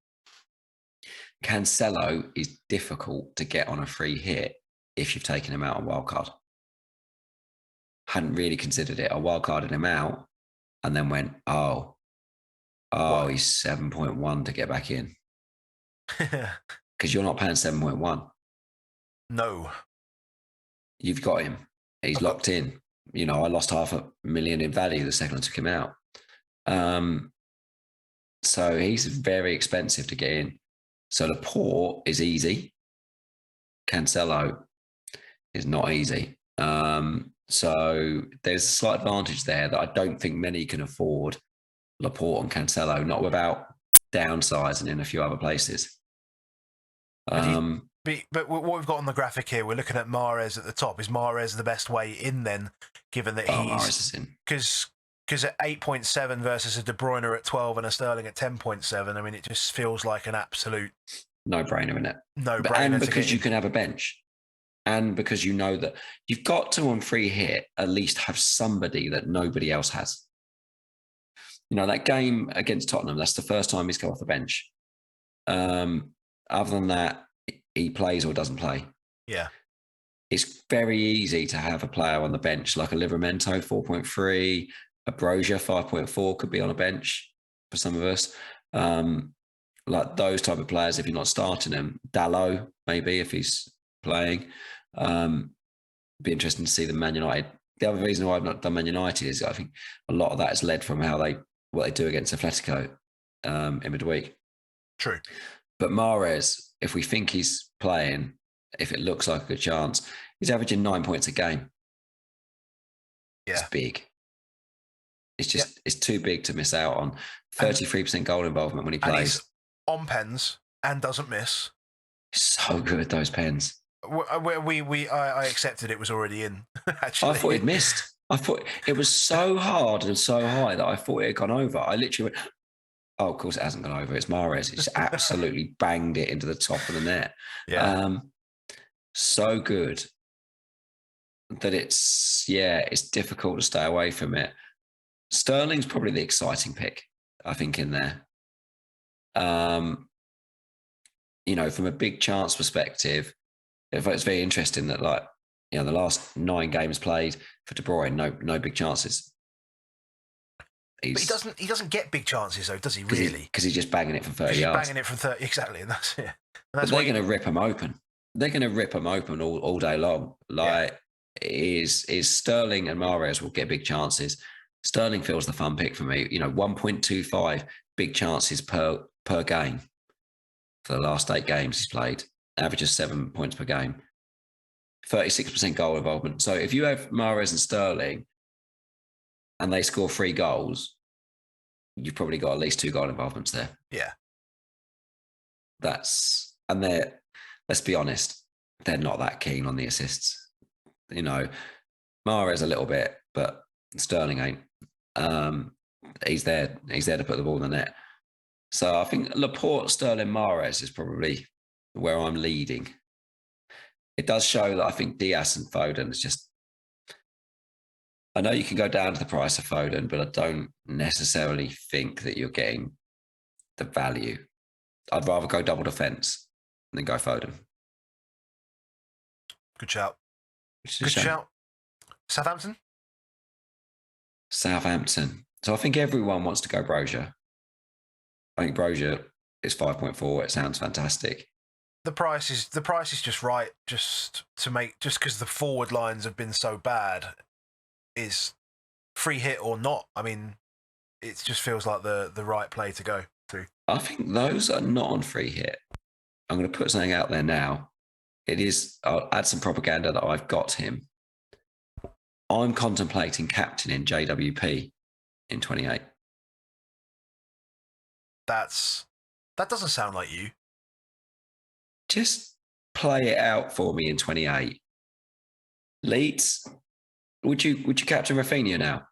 [SPEAKER 2] Cancelo is difficult to get on a free hit if you've taken him out on wildcard. Hadn't really considered it. I wildcarded him out and then went, oh, he's 7.1 to get back in. Because you're not paying 7.1.
[SPEAKER 1] No.
[SPEAKER 2] You've got him. He's locked in. You know, I lost $500,000 in value the second I took him out. So he's very expensive to get in. So Laporte is easy. Cancelo is not easy. So there's a slight advantage there that I don't think many can afford. Laporte and Cancelo, not without downsizing in a few other places.
[SPEAKER 1] But what we've got on the graphic here, we're looking at Mahrez at the top. Is Mahrez the best way in then, given that
[SPEAKER 2] Mahrez is in?
[SPEAKER 1] Because at 8.7 versus a De Bruyne at 12 and a Sterling at 10.7, I mean, it just feels like an absolute
[SPEAKER 2] no-brainer, isn't it?
[SPEAKER 1] No-brainer.
[SPEAKER 2] And because you can have a bench. And because you know that you've got to, on free hit, at least have somebody that nobody else has. You know, that game against Tottenham, that's the first time he's come off the bench. Other than that, he plays or doesn't play.
[SPEAKER 1] Yeah.
[SPEAKER 2] It's very easy to have a player on the bench, like a Livramento 4.3, a Brozier 5.4 could be on a bench for some of us. Like those type of players, if you're not starting them. Dalot, maybe, if he's playing. Be interesting to see the Man United. The other reason why I've not done Man United is I think a lot of that is led from what they do against Atletico in midweek.
[SPEAKER 1] True.
[SPEAKER 2] But Mahrez, if we think he's playing, if it looks like a good chance, he's averaging 9 points a game.
[SPEAKER 1] Yeah.
[SPEAKER 2] It's big. It's just, it's too big to miss out on. 33% goal involvement when he plays.
[SPEAKER 1] And he's on pens and doesn't miss.
[SPEAKER 2] So good, those pens.
[SPEAKER 1] I accepted it was already in, actually.
[SPEAKER 2] I thought he'd missed. I thought it was so hard and so high that I thought it had gone over. I literally went, oh, of course it hasn't gone over. It's Mahrez. It's absolutely banged it into the top of the net.
[SPEAKER 1] Yeah.
[SPEAKER 2] So good that it's difficult to stay away from it. Sterling's probably the exciting pick, I think, in there. You know, from a big chance perspective, it's very interesting that, like, you know, the last 9 games played for De Bruyne, no big chances.
[SPEAKER 1] But he doesn't get big chances, though, does he, really?
[SPEAKER 2] Because he's just banging it from 30 yards.
[SPEAKER 1] He's banging it from 30, exactly, and that's it.
[SPEAKER 2] But they're going to rip him open. They're going to rip him open all day long. Like, is Sterling and Mahrez will get big chances. Sterling feels the fun pick for me. You know, 1.25 big chances per game for the last 8 games he's played. Average of 7 points per game. 36% goal involvement. So if you have Mahrez and Sterling and they score 3 goals, you've probably got at least 2 goal involvements there.
[SPEAKER 1] Yeah.
[SPEAKER 2] Let's be honest, they're not that keen on the assists. You know, Mahrez a little bit, but Sterling ain't. He's there to put the ball in the net. So I think Laporte, Sterling, Mahrez is probably where I'm leading. It does show that I think Diaz and Foden is just, I know you can go down to the price of Foden, but I don't necessarily think that you're getting the value. I'd rather go double defence than go Foden.
[SPEAKER 1] Good shout. Good shout. Southampton?
[SPEAKER 2] Southampton. So I think everyone wants to go Brozier. I think Brozier is 5.4. It sounds fantastic.
[SPEAKER 1] The price is just right, just because the forward lines have been so bad. Is free hit or not? I mean, it just feels like the right play to go to.
[SPEAKER 2] I think those are not on free hit. I'm going to put something out there now. It is. I'll add some propaganda that I've got him. I'm contemplating captaining JWP in 28.
[SPEAKER 1] That doesn't sound like you.
[SPEAKER 2] Just play it out for me in 28. Leeds, would you captain Rafinha now?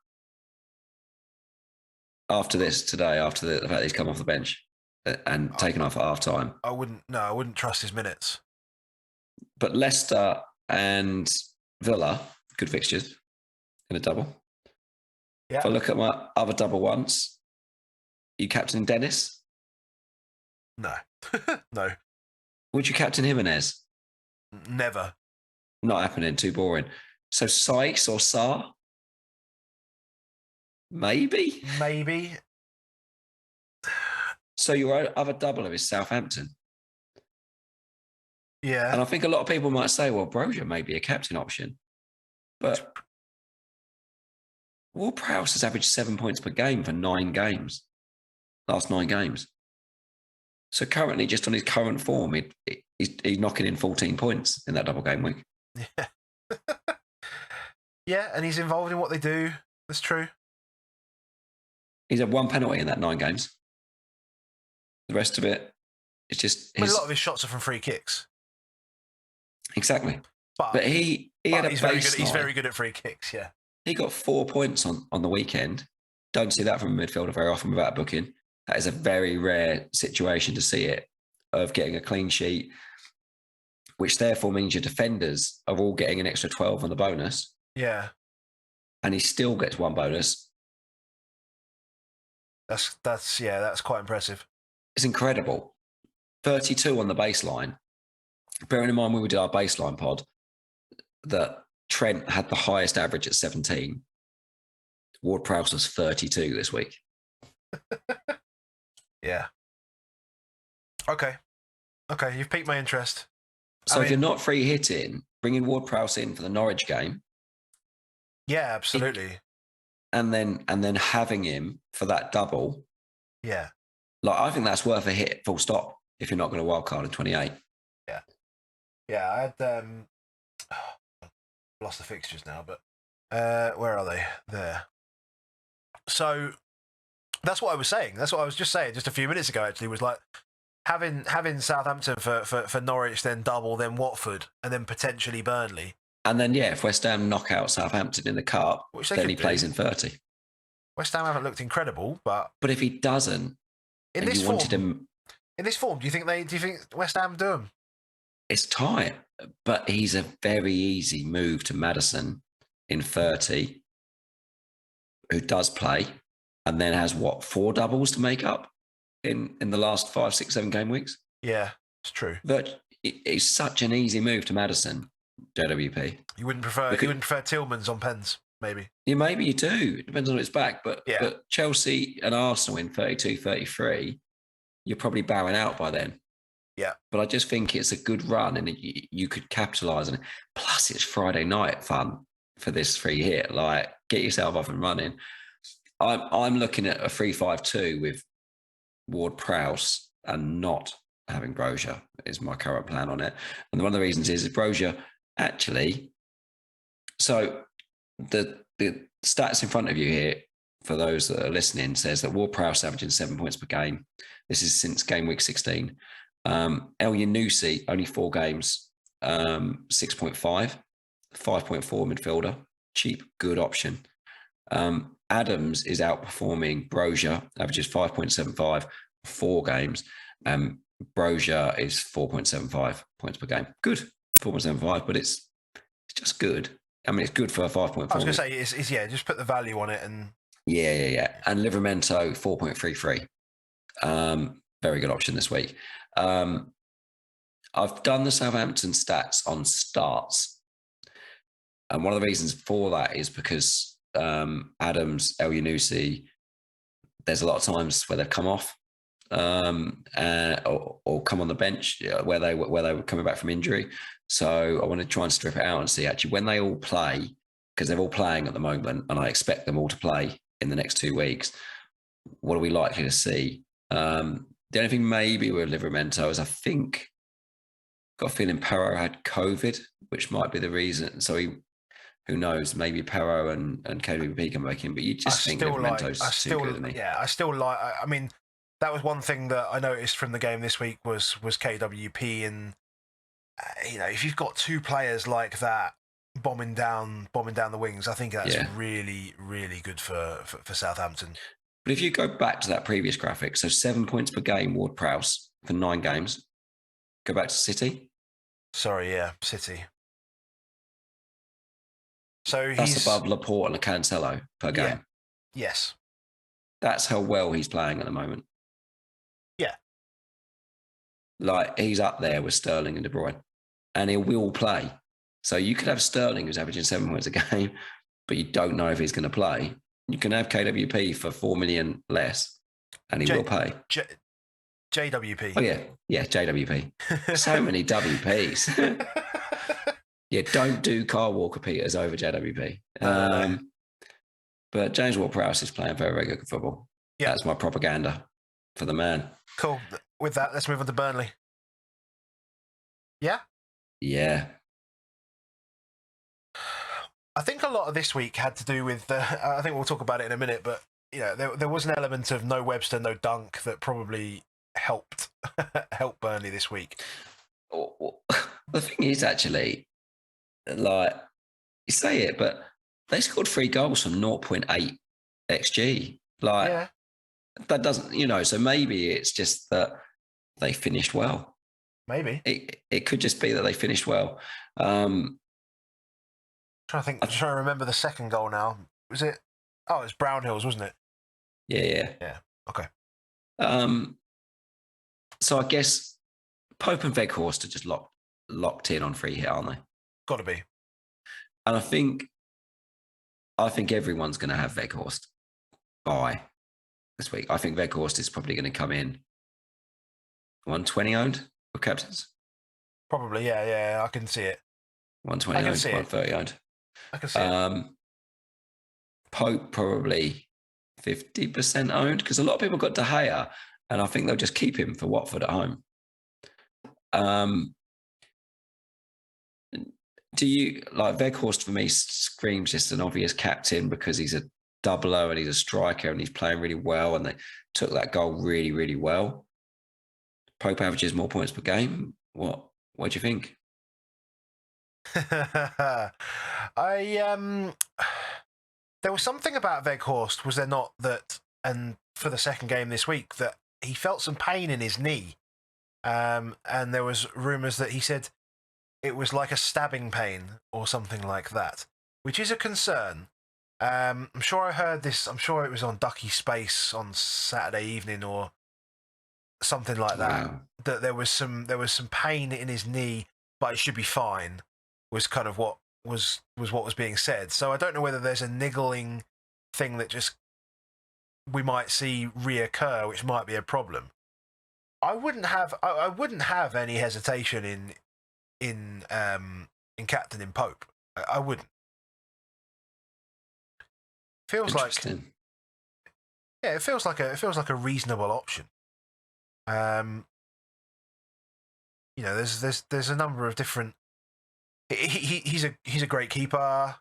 [SPEAKER 2] After this today, after the fact that he's come off the bench and taken off at half time?
[SPEAKER 1] I wouldn't trust his minutes.
[SPEAKER 2] But Leicester and Villa, good fixtures in a double.
[SPEAKER 1] Yeah.
[SPEAKER 2] If I look at my other double ones, you captain Dennis?
[SPEAKER 1] No. No.
[SPEAKER 2] Would you captain Jimenez?
[SPEAKER 1] Never.
[SPEAKER 2] Not happening, too boring. So Sykes or Sarr? Maybe. So your other doubler is Southampton.
[SPEAKER 1] Yeah.
[SPEAKER 2] And I think a lot of people might say, well, Brozier may be a captain option. But Ward-Prowse has averaged 7 points per game for 9 games. Last 9 games. So currently, just on his current form, he's knocking in 14 points in that double game week.
[SPEAKER 1] Yeah. Yeah, and he's involved in what they do. That's true.
[SPEAKER 2] He's had 1 penalty in that 9 games. The rest of it, it's just...
[SPEAKER 1] a lot of his shots are from free kicks.
[SPEAKER 2] Exactly. But he had a baseline.
[SPEAKER 1] He's very good at free kicks, yeah.
[SPEAKER 2] He got 4 points on the weekend. Don't see that from a midfielder very often without a booking. That is a very rare situation to see it, of getting a clean sheet, which therefore means your defenders are all getting an extra 12 on the bonus.
[SPEAKER 1] Yeah.
[SPEAKER 2] And he still gets 1 bonus.
[SPEAKER 1] That's quite impressive.
[SPEAKER 2] It's incredible. 32 on the baseline. Bearing in mind when we did our baseline pod, that Trent had the highest average at 17. Ward-Prowse was 32 this week.
[SPEAKER 1] Yeah. Okay, you've piqued my interest.
[SPEAKER 2] So if you're not free hitting, bringing Ward-Prowse in for the Norwich game.
[SPEAKER 1] Yeah, absolutely.
[SPEAKER 2] And then having him for that double.
[SPEAKER 1] Yeah.
[SPEAKER 2] Like, I think that's worth a hit, full stop, if you're not going to wildcard in 28.
[SPEAKER 1] Yeah. Yeah, I had lost the fixtures now, but where are they? There. So that's what I was saying. That's what I was just saying just a few minutes ago, actually, was like having Southampton for Norwich, then double, then Watford, and then potentially Burnley. And
[SPEAKER 2] then, if West Ham knock out Southampton in the cup, then he plays in 30.
[SPEAKER 1] West Ham haven't looked incredible, but
[SPEAKER 2] if he doesn't,
[SPEAKER 1] in this form, do you think West Ham do him?
[SPEAKER 2] It's tight, but he's a very easy move to Maddison in 30, who does play, and then has 4 doubles to make up in the last 5, 6, 7 game weeks.
[SPEAKER 1] Yeah, it's true.
[SPEAKER 2] But it's such an easy move to Maddison, JWP.
[SPEAKER 1] You wouldn't prefer Tillmans on pens, maybe?
[SPEAKER 2] Yeah, maybe you do. It depends on its back. But Chelsea and Arsenal in 32, 33, you're probably bowing out by then.
[SPEAKER 1] Yeah.
[SPEAKER 2] But I just think it's a good run and you could capitalise on it. Plus, it's Friday night fun for this free hit. Like, get yourself off and running. I'm looking at a 3-5-2 with Ward-Prowse and not having Brozier is my current plan on it. And one of the reasons is Brozier actually... So the stats in front of you here, for those that are listening, says that Ward-Prowse averaging 7 points per game. This is since game week 16. El Yunusi, only 4 games, 6.5, 5.4 midfielder, cheap, good option. Adams is outperforming Brozier, averages 5.75, 4 games. Brozier is 4.75 points per game. Good, 4.75, but it's just good. I mean, it's good for a 5.4.
[SPEAKER 1] I was going to say, just put the value on it. And
[SPEAKER 2] Yeah. And Livramento, 4.33. Very good option this week. I've done the Southampton stats on starts. And one of the reasons for that is because Adams, El Yunusi, there's a lot of times where they've come off or come on the bench where they were coming back from injury. So I want to try and strip it out and see actually when they all play, because they're all playing at the moment and I expect them all to play in the next 2 weeks. What are we likely to see? The only thing maybe with Livramento is I think, got a feeling Perro had COVID, which might be the reason. So who knows? Maybe Perro and KWP can make him, but you just think Livemento's too good, isn't he?
[SPEAKER 1] Yeah, I still like. I mean, that was one thing that I noticed from the game this week was KWP, and if you've got two players like that bombing down the wings, I think that's really, really good for Southampton.
[SPEAKER 2] But if you go back to that previous graphic, so 7 points per game, Ward-Prowse for 9 games. Go back to City.
[SPEAKER 1] Sorry, yeah, City. So
[SPEAKER 2] that's above Laporte and Cancelo per game.
[SPEAKER 1] Yes.
[SPEAKER 2] That's how well he's playing at the moment.
[SPEAKER 1] Yeah.
[SPEAKER 2] Like, he's up there with Sterling and De Bruyne. And he will play. So you could have Sterling who's averaging 7 points a game, but you don't know if he's going to play. You can have KWP for 4 million less, and he will pay.
[SPEAKER 1] JWP.
[SPEAKER 2] Oh, yeah. Yeah, JWP. So many WPs. Yeah, don't do Kyle Walker-Peters over JWP. But James Ward-Prowse is playing very, very good football. Yeah. That's my propaganda for the man.
[SPEAKER 1] Cool. With that, let's move on to Burnley. Yeah?
[SPEAKER 2] Yeah.
[SPEAKER 1] I think a lot of this week had to do with, I think we'll talk about it in a minute, but there was an element of no Webster, no Dunk that probably helped Burnley this week.
[SPEAKER 2] The thing is, actually, like, you say it, but they scored 3 goals from 0.8 XG. Like, that doesn't, so maybe it's just that they finished well.
[SPEAKER 1] Maybe.
[SPEAKER 2] It could just be that they finished well.
[SPEAKER 1] I'm trying to remember the second goal now. Was it? Oh, it's Brownhill's, wasn't it?
[SPEAKER 2] Yeah.
[SPEAKER 1] Okay.
[SPEAKER 2] So I guess Pope and Weghorst are just locked in on free hit, aren't they?
[SPEAKER 1] Got to be.
[SPEAKER 2] And I think everyone's going to have Weghorst by this week. I think Weghorst is probably going to come in 120 owned for captains.
[SPEAKER 1] Probably, yeah. I can see it.
[SPEAKER 2] 120 owned, 130 owned.
[SPEAKER 1] I can see it.
[SPEAKER 2] Pope probably 50% owned because a lot of people got De Gea, and I think they'll just keep him for Watford at home. Do you like Weghorst? For me, screams just an obvious captain because he's a doubler and he's a striker and he's playing really well, and they took that goal really, really well. Pope averages more points per game. What do you think?
[SPEAKER 1] There was something about Weghorst, was there not, that, and for the second game this week, that he felt some pain in his knee, and there was rumours that he said it was like a stabbing pain or something like that, which is a concern. I'm sure I heard this. I'm sure it was on Ducky Space on Saturday evening or something like that. Wow. That there was some pain in his knee, but it should be fine. Was kind of what was being said. So I don't know whether there's a niggling thing that just we might see reoccur, which might be a problem. I wouldn't have any hesitation in captaining Pope. I wouldn't. Feels like it feels like a reasonable option. There's a number of different. He's a great keeper.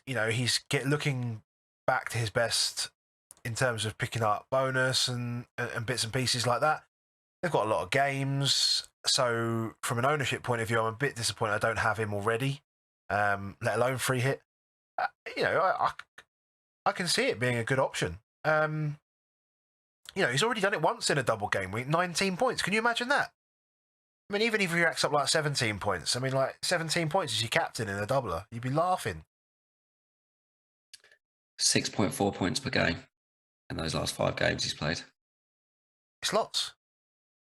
[SPEAKER 1] He's looking back to his best in terms of picking up bonus and bits and pieces like that. They've got a lot of games, so from an ownership point of view, I'm a bit disappointed I don't have him already, let alone free hit. I can see it being a good option. He's already done it once in a double game week, 19 points. Can you imagine that? I mean, even if he racks up like 17 points, 17 points as your captain in a doubler, you'd be laughing.
[SPEAKER 2] 6.4 points per game in those last 5 games he's played.
[SPEAKER 1] It's lots.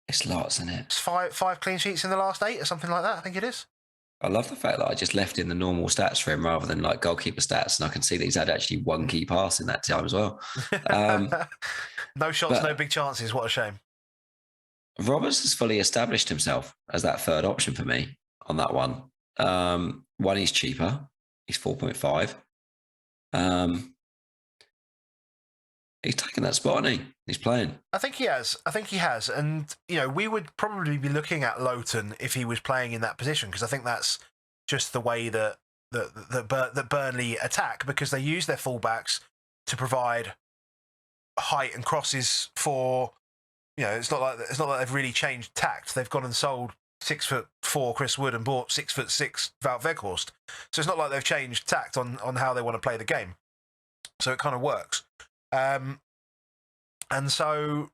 [SPEAKER 2] It's lots, isn't it?
[SPEAKER 1] It's five clean sheets in the last 8 or something like that, I think it is.
[SPEAKER 2] I love the fact that I just left in the normal stats for him rather than like goalkeeper stats, and I can see that he's had actually 1 key pass in that time as well.
[SPEAKER 1] No shots, no big chances. What a shame.
[SPEAKER 2] Roberts has fully established himself as that third option for me on that one. One, he's cheaper. He's 4.5. He's taken that spot, hasn't he? He's playing.
[SPEAKER 1] I think he has. And, we would probably be looking at Lowton if he was playing in that position, because I think that's just the way that that Burnley attack, because they use their fullbacks to provide height and crosses for. It's not like they've really changed tact. They've gone and sold 6'4" Chris Wood and bought 6'6" Wout Weghorst. So it's not like they've changed tact on how they want to play the game. So it kind of works. And so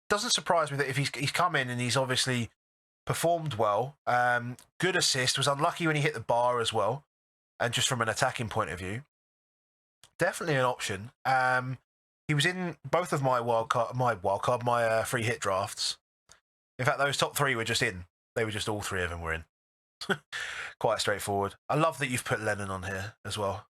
[SPEAKER 1] it doesn't surprise me that if he's come in and he's obviously performed well. Good assist. Was unlucky when he hit the bar as well. And just from an attacking point of view, definitely an option. He was in both of my free hit drafts. In fact, those top three were just in. They were just all three of them were in. Quite straightforward. I love that you've put Lennon on here as well.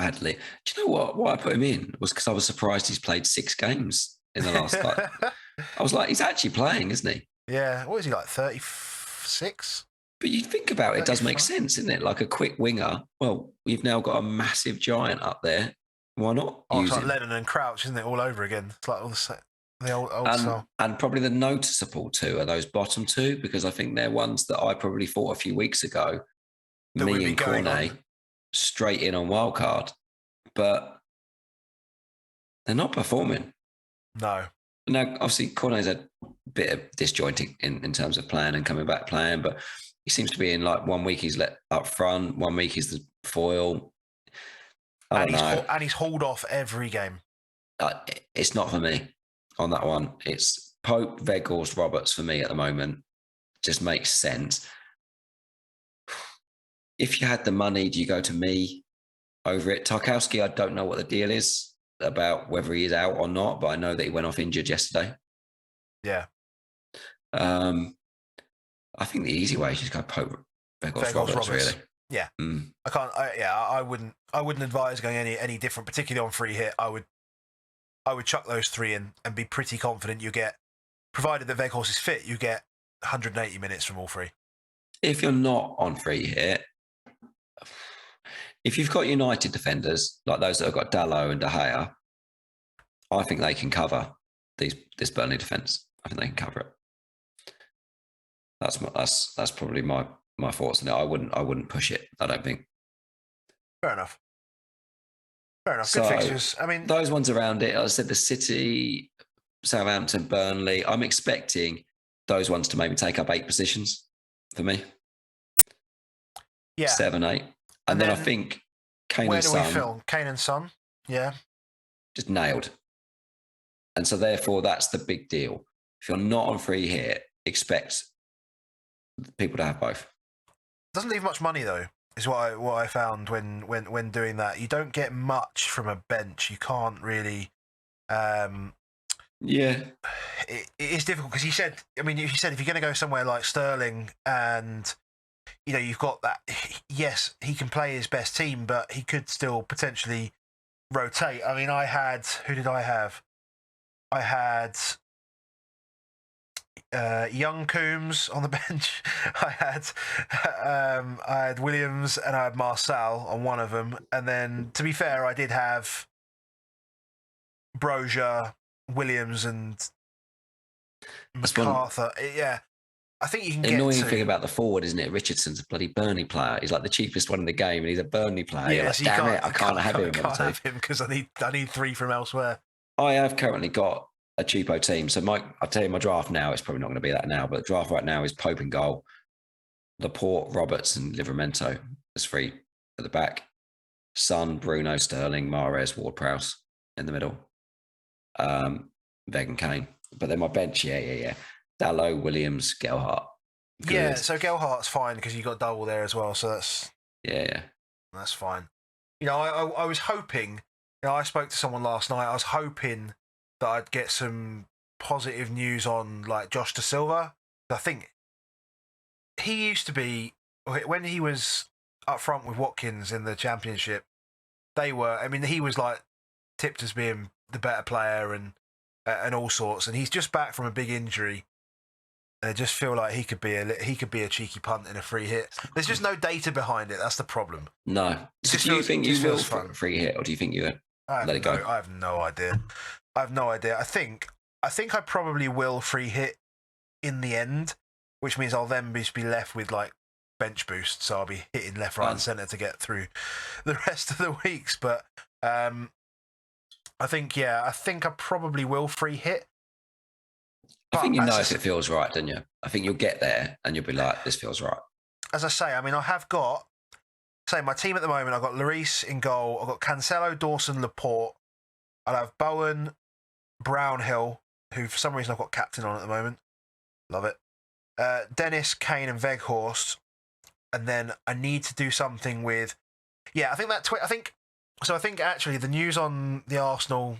[SPEAKER 2] Adley. Do you know what? Why I put him in was because I was surprised he's played 6 games in the last. I was like, he's actually playing, isn't he?
[SPEAKER 1] Yeah. What is he like? 36.
[SPEAKER 2] But you think about it, it does make sense, isn't it? Like a quick winger. Well, we've now got a massive giant up there. Why not?
[SPEAKER 1] It's like Lennon and Crouch, isn't it? All over again. It's like all the old style.
[SPEAKER 2] And probably the noticeable two are those bottom two, because I think they're ones that I probably thought a few weeks ago, that me and Cornet, straight in on wildcard. But they're not performing.
[SPEAKER 1] No.
[SPEAKER 2] Now, obviously, Cornet's had a bit of disjointing in terms of playing and coming back playing, but he seems to be in like 1 week he's let up front, 1 week he's the foil.
[SPEAKER 1] And he's hauled off every game.
[SPEAKER 2] It's not for me on that one. It's Pope, Weghorst, Roberts for me at the moment. Just makes sense. If you had the money, do you go to me over it? Tarkowski, I don't know what the deal is about whether he is out or not, but I know that he went off injured yesterday.
[SPEAKER 1] Yeah.
[SPEAKER 2] I think the easy way is just go Pope, Weghorst, Roberts, really.
[SPEAKER 1] Yeah, I can't. I wouldn't advise going any different, particularly on free hit. I would chuck those three in and be pretty confident you get, provided that Weghorst is fit, you get 180 minutes from all three.
[SPEAKER 2] If you're not on free hit, if you've got United defenders like those that have got Dalot and De Gea, I think they can cover this Burnley defence. I think they can cover it. That's probably my thoughts on it. I wouldn't push it. I don't think.
[SPEAKER 1] Fair enough. Good
[SPEAKER 2] So,
[SPEAKER 1] fixtures. I mean,
[SPEAKER 2] those ones around it. I said the City, Southampton, Burnley. I'm expecting those ones to maybe take up 8 positions for me.
[SPEAKER 1] Yeah,
[SPEAKER 2] 7, 8, and then I think Kane
[SPEAKER 1] where
[SPEAKER 2] and
[SPEAKER 1] do
[SPEAKER 2] Son.
[SPEAKER 1] we film? Kane and Son. Yeah,
[SPEAKER 2] just nailed. And so therefore, that's the big deal. If you're not on free hit, expect people to have both.
[SPEAKER 1] Doesn't leave much money though, is what I found when doing that. You don't get much from a bench. You can't really.
[SPEAKER 2] Yeah,
[SPEAKER 1] it is difficult because you said if you're going to go somewhere like Sterling and you've got that. Yes, he can play his best team, but he could still potentially rotate. I mean, who did I have? I had young Coombs on the bench. I had Williams and I had Marcel on one of them. And then, to be fair, I did have Brozier, Williams, and MacArthur. Yeah, I think you can
[SPEAKER 2] the annoying thing about the forward, isn't it? Richardson's a bloody Burnley player. He's like the cheapest one in the game, and he's a Burnley player.
[SPEAKER 1] Yeah,
[SPEAKER 2] like,
[SPEAKER 1] so
[SPEAKER 2] damn it, I can't have him.
[SPEAKER 1] I can't have him because I need 3 from elsewhere.
[SPEAKER 2] I have currently got a cheapo team. So I'll tell you my draft now. It's probably not going to be that now, but the draft right now is Pope in goal, Laporte, Roberts, and Livramento as 3 at the back. Son, Bruno, Sterling, Mahrez, Ward-Prowse in the middle. Veg and Kane. But then my bench, yeah. Dalot, Williams, Gelhardt. Good.
[SPEAKER 1] Yeah, so Gelhardt's fine because you got double there as well. So that's that's fine. I was hoping. I spoke to someone last night. I was hoping that I'd get some positive news on like Josh Da Silva. I think he used to be, when he was up front with Watkins in the Championship, he was like tipped as being the better player and all sorts. And he's just back from a big injury. And I just feel like he could be a cheeky punt in a free hit. There's just no data behind it. That's the problem.
[SPEAKER 2] No. So do you think you will free hit, or do you think you let it go?
[SPEAKER 1] I have no idea. I think I probably will free hit in the end, which means I'll then just be left with like bench boost, so I'll be hitting left, right, and centre to get through the rest of the weeks. But I think I probably will free hit.
[SPEAKER 2] I think you know if it feels right, don't you? I think you'll get there and you'll be like, this feels right.
[SPEAKER 1] As I say, I mean, I have got, my team at the moment, I've got Lloris in goal, I've got Cancelo, Dawson, Laporte, I'll have Bowen, Brownhill, who for some reason I've got captain on at the moment. Love it. Dennis, Kane, and Weghorst. And then I need to do something with, I think that, I think actually the news on the Arsenal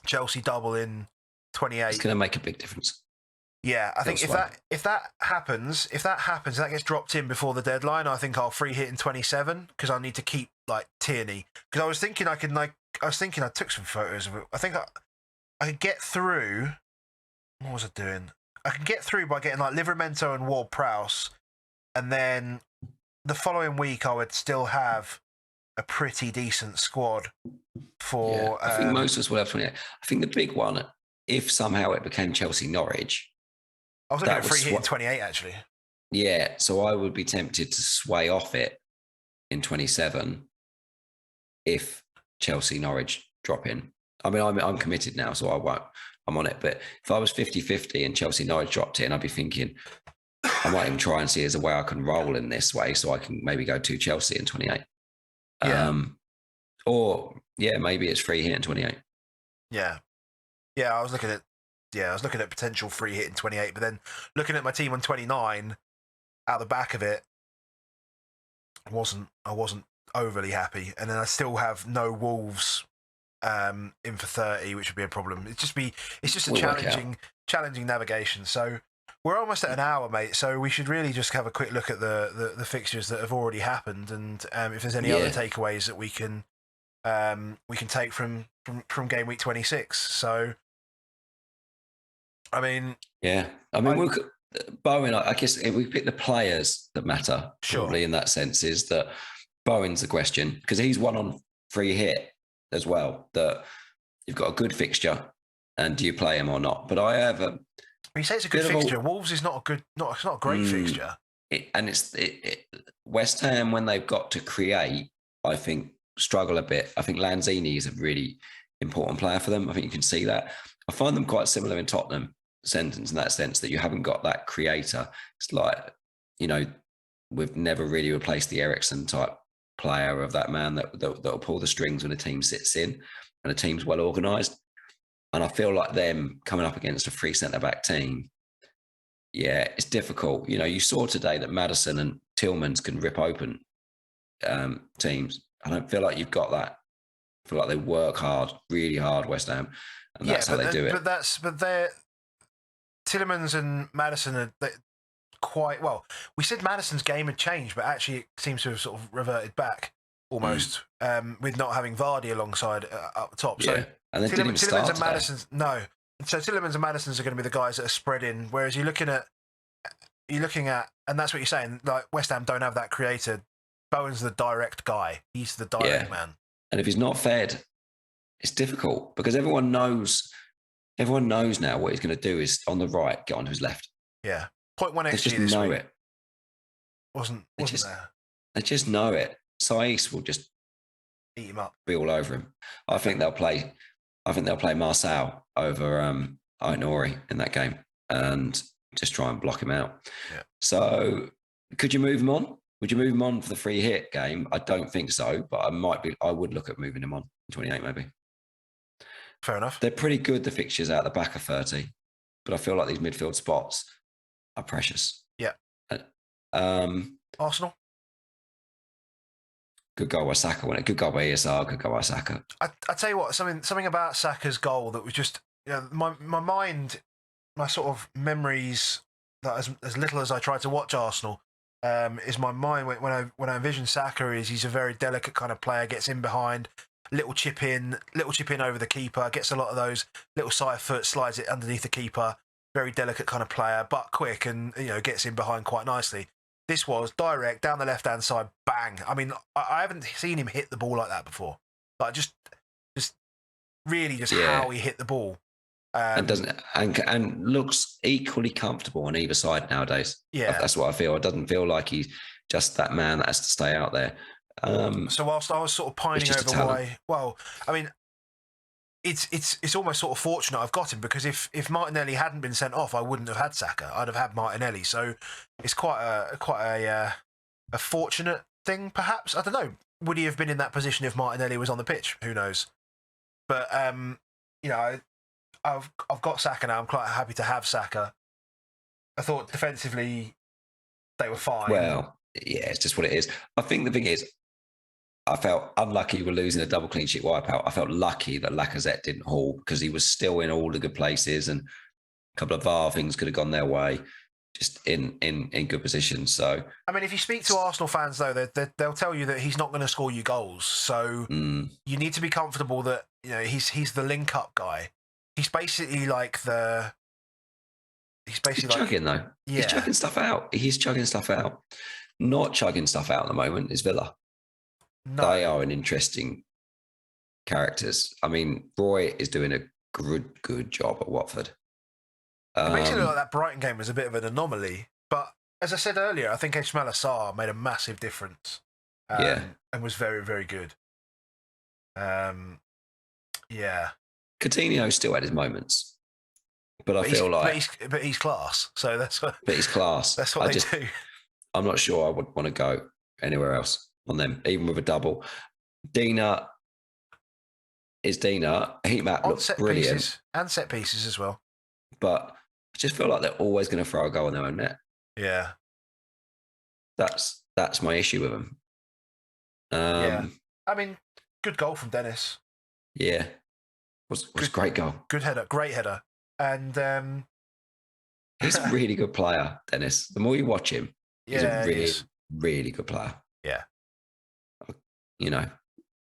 [SPEAKER 1] Chelsea double in 28.
[SPEAKER 2] It's going to make a big difference.
[SPEAKER 1] Yeah, I think if that happens, that gets dropped in before the deadline, I think I'll free hit in 27 because I need to keep like Tierney. Because I was thinking I took some photos of it. I think I could get through. What was I doing? I can get through by getting like Livramento and Ward-Prowse, and then the following week I would still have a pretty decent squad for.
[SPEAKER 2] Yeah, I think most of us will have 28. I think the big one, if somehow it became Chelsea-Norwich.
[SPEAKER 1] I was looking at free hit in 28, actually.
[SPEAKER 2] Yeah, so I would be tempted to sway off it in 27 if Chelsea-Norwich drop in. I mean, I'm committed now, so I'm on it. But if I was 50-50 and Chelsea-Norwich dropped in, I'd be thinking, I might even try and see as a way I can roll in this way so I can maybe go to Chelsea in 28.
[SPEAKER 1] Yeah.
[SPEAKER 2] Maybe it's free hit in 28.
[SPEAKER 1] Yeah. Yeah, I was looking at potential free hit in 28, but then looking at my team on 29, out the back of it, I wasn't overly happy. And then I still have no Wolves in for 30, which would be a problem. It's just a challenging navigation. So we're almost at an hour, mate. So we should really just have a quick look at the fixtures that have already happened, and if there's any other takeaways that we can take from game week 26. So. I mean,
[SPEAKER 2] Bowen, I guess if we pick the players that matter, probably in that sense, is that Bowen's the question because he's one on free hit as well. That you've got a good fixture, and do you play him or not? But I have a.
[SPEAKER 1] You say it's a good fixture. Wolves is not a great fixture.
[SPEAKER 2] West Ham, when they've got to create, I think struggle a bit. I think Lanzini is a really important player for them. I think you can see that. I find them quite similar in Tottenham sentence in that sense that you haven't got that creator. It's like, we've never really replaced the Eriksen type player of that man that'll pull the strings when a team sits in and a team's well organised. And I feel like them coming up against a free centre-back team, it's difficult. You saw today that Maddison and Tillmans can rip open teams. I don't feel like you've got that. I feel like they work hard, really hard, West Ham. And that's how they do it.
[SPEAKER 1] But they're Tielemans and Maddison are quite well. We said Maddison's game had changed, but actually it seems to have sort of reverted back almost with not having Vardy alongside up the top. So
[SPEAKER 2] and then Tielemans
[SPEAKER 1] and Maddison's So Tielemans and Maddison's are going to be the guys that are spread in. Whereas you're looking at, and that's what you're saying. Like West Ham don't have that creator. Bowen's the direct guy. He's the direct man.
[SPEAKER 2] And if he's not fed, it's difficult because everyone knows now what he's going to do is on the right, get onto his left.
[SPEAKER 1] Yeah. 0.1 XG
[SPEAKER 2] just
[SPEAKER 1] this
[SPEAKER 2] know
[SPEAKER 1] week.
[SPEAKER 2] It.
[SPEAKER 1] Wasn't there.
[SPEAKER 2] They just know it. Saiss will just
[SPEAKER 1] eat him up.
[SPEAKER 2] Be all over him. I think they'll play Marcel over Aït-Nouri in that game and just try and block him out.
[SPEAKER 1] Yeah.
[SPEAKER 2] So could you move him on? Would you move him on for the free hit game? I don't think so, but I would look at moving him on in 28 maybe.
[SPEAKER 1] Fair enough.
[SPEAKER 2] They're pretty good, the fixtures out the back of 30, but I feel like these midfield spots are precious.
[SPEAKER 1] Yeah. Arsenal?
[SPEAKER 2] Good goal by Saka, wasn't it? Good goal by ESR, good goal by Saka.
[SPEAKER 1] I tell you what, something about Saka's goal that was just, my mind, my sort of memories, that as little as I tried to watch Arsenal, is my mind when I envision Saka he's a very delicate kind of player, gets in behind, little chip in over the keeper, gets a lot of those little side foot, slides it underneath the keeper, very delicate kind of player, but quick and gets in behind quite nicely. This was direct down the left-hand side, bang. I mean, I haven't seen him hit the ball like that before. Like just really how he hit the ball.
[SPEAKER 2] And doesn't and looks equally comfortable on either side nowadays.
[SPEAKER 1] Yeah,
[SPEAKER 2] that's what I feel. It doesn't feel like he's just that man that has to stay out there.
[SPEAKER 1] So whilst I was sort of pining over why, well, I mean, it's almost sort of fortunate I've got him, because if Martinelli hadn't been sent off, I wouldn't have had Saka. I'd have had Martinelli. So it's quite a fortunate thing, perhaps. I don't know. Would he have been in that position if Martinelli was on the pitch? Who knows? But you know, I've got Saka now. I'm quite happy to have Saka. I thought defensively they were fine.
[SPEAKER 2] Well, yeah, it's just what it is. I think the thing is, I felt unlucky with losing a double clean sheet wipeout. I felt lucky that Lacazette didn't haul, because he was still in all the good places, and a couple of VAR things could have gone their way, just in good positions. So,
[SPEAKER 1] I mean, if you speak to Arsenal fans, though, they'll tell you that he's not going to score you goals. So you need to be comfortable that, you know, he's the link-up guy. He's basically like the... He's
[SPEAKER 2] chugging, though. Yeah. He's chugging stuff out. He's chugging stuff out. Not chugging stuff out at the moment is Villa. No. They are an interesting characters. I mean, Roy is doing a good job at Watford.
[SPEAKER 1] It makes it look like that Brighton game was a bit of an anomaly. But as I said earlier, I think Ismaila Sarr made a massive difference. And was very, very good. Yeah.
[SPEAKER 2] Coutinho still had his moments. But I feel like...
[SPEAKER 1] But he's class. So that's what...
[SPEAKER 2] But he's class.
[SPEAKER 1] That's what they do.
[SPEAKER 2] I'm not sure I would want to go anywhere else on them, even with a double. Dina is Dina. Heat map looks brilliant.
[SPEAKER 1] Pieces, and set pieces as well.
[SPEAKER 2] But I just feel like they're always going to throw a goal in their own net.
[SPEAKER 1] Yeah.
[SPEAKER 2] That's my issue with them.
[SPEAKER 1] Yeah. I mean, good goal from Dennis.
[SPEAKER 2] Yeah. Was a great goal.
[SPEAKER 1] Good header. Great header. And
[SPEAKER 2] he's a really good player, Dennis. The more you watch him, he's a really, really good player.
[SPEAKER 1] Yeah.
[SPEAKER 2] You know.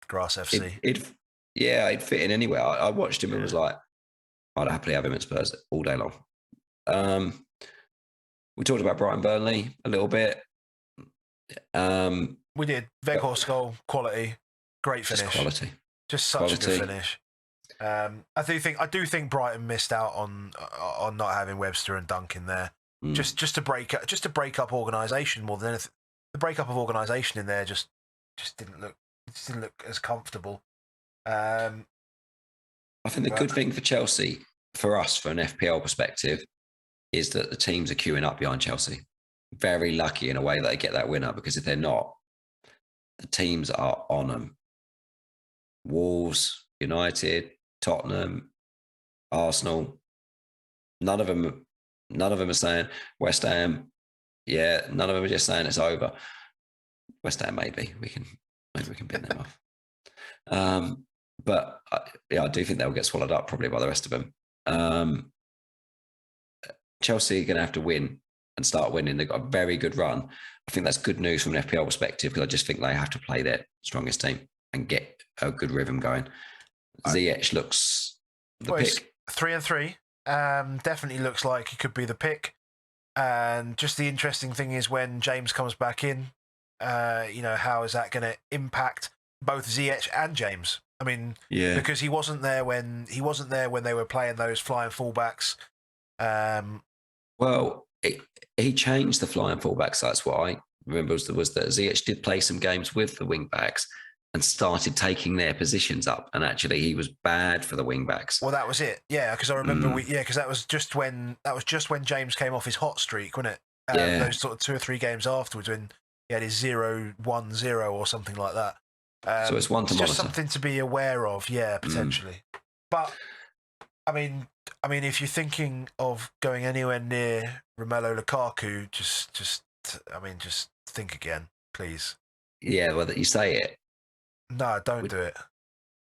[SPEAKER 1] Grass FC.
[SPEAKER 2] He'd fit in anywhere. I watched him and was like, I'd happily have him at Spurs all day long. We talked about Brighton Burnley a little bit.
[SPEAKER 1] We did. Weghorst goal, quality, great finish. Just such a good finish. I do think Brighton missed out on not having Webster and Duncan there. Just to break up organisation more than anything. The breakup of organisation in there just didn't look as comfortable.
[SPEAKER 2] I think the good thing for Chelsea, for us, from an FPL perspective, is that the teams are queuing up behind Chelsea. Very lucky in a way that they get that winner, because if they're not, the teams are on them. Wolves, United, Tottenham, Arsenal. None of them are saying West Ham. Yeah, none of them are just saying it's over. West Ham, maybe we can pin them off. But I do think they'll get swallowed up probably by the rest of them. Chelsea are going to have to win and start winning. They've got a very good run. I think that's good news from an FPL perspective, because I just think they have to play their strongest team and get a good rhythm going. Ziyech looks the pick.
[SPEAKER 1] 3-3. Definitely looks like he could be the pick. And just the interesting thing is when James comes back in, how is that going to impact both Ziyech and James? I mean, because he wasn't there when they were playing those flying fullbacks.
[SPEAKER 2] Well, he changed the flying fullbacks. That's what I remember was that Ziyech did play some games with the wing backs and started taking their positions up. And actually, he was bad for the wing backs.
[SPEAKER 1] Well, that was it. Yeah, because I remember. Because that was just when James came off his hot streak, wasn't it? Those sort of 2 or 3 games afterwards when he had his 0-1-0 or something like that.
[SPEAKER 2] So it's one to monitor.
[SPEAKER 1] Just something to be aware of, potentially. But I mean, if you're thinking of going anywhere near Romelu Lukaku, just think again, please.
[SPEAKER 2] Yeah, well, that you say it.
[SPEAKER 1] No, don't do it.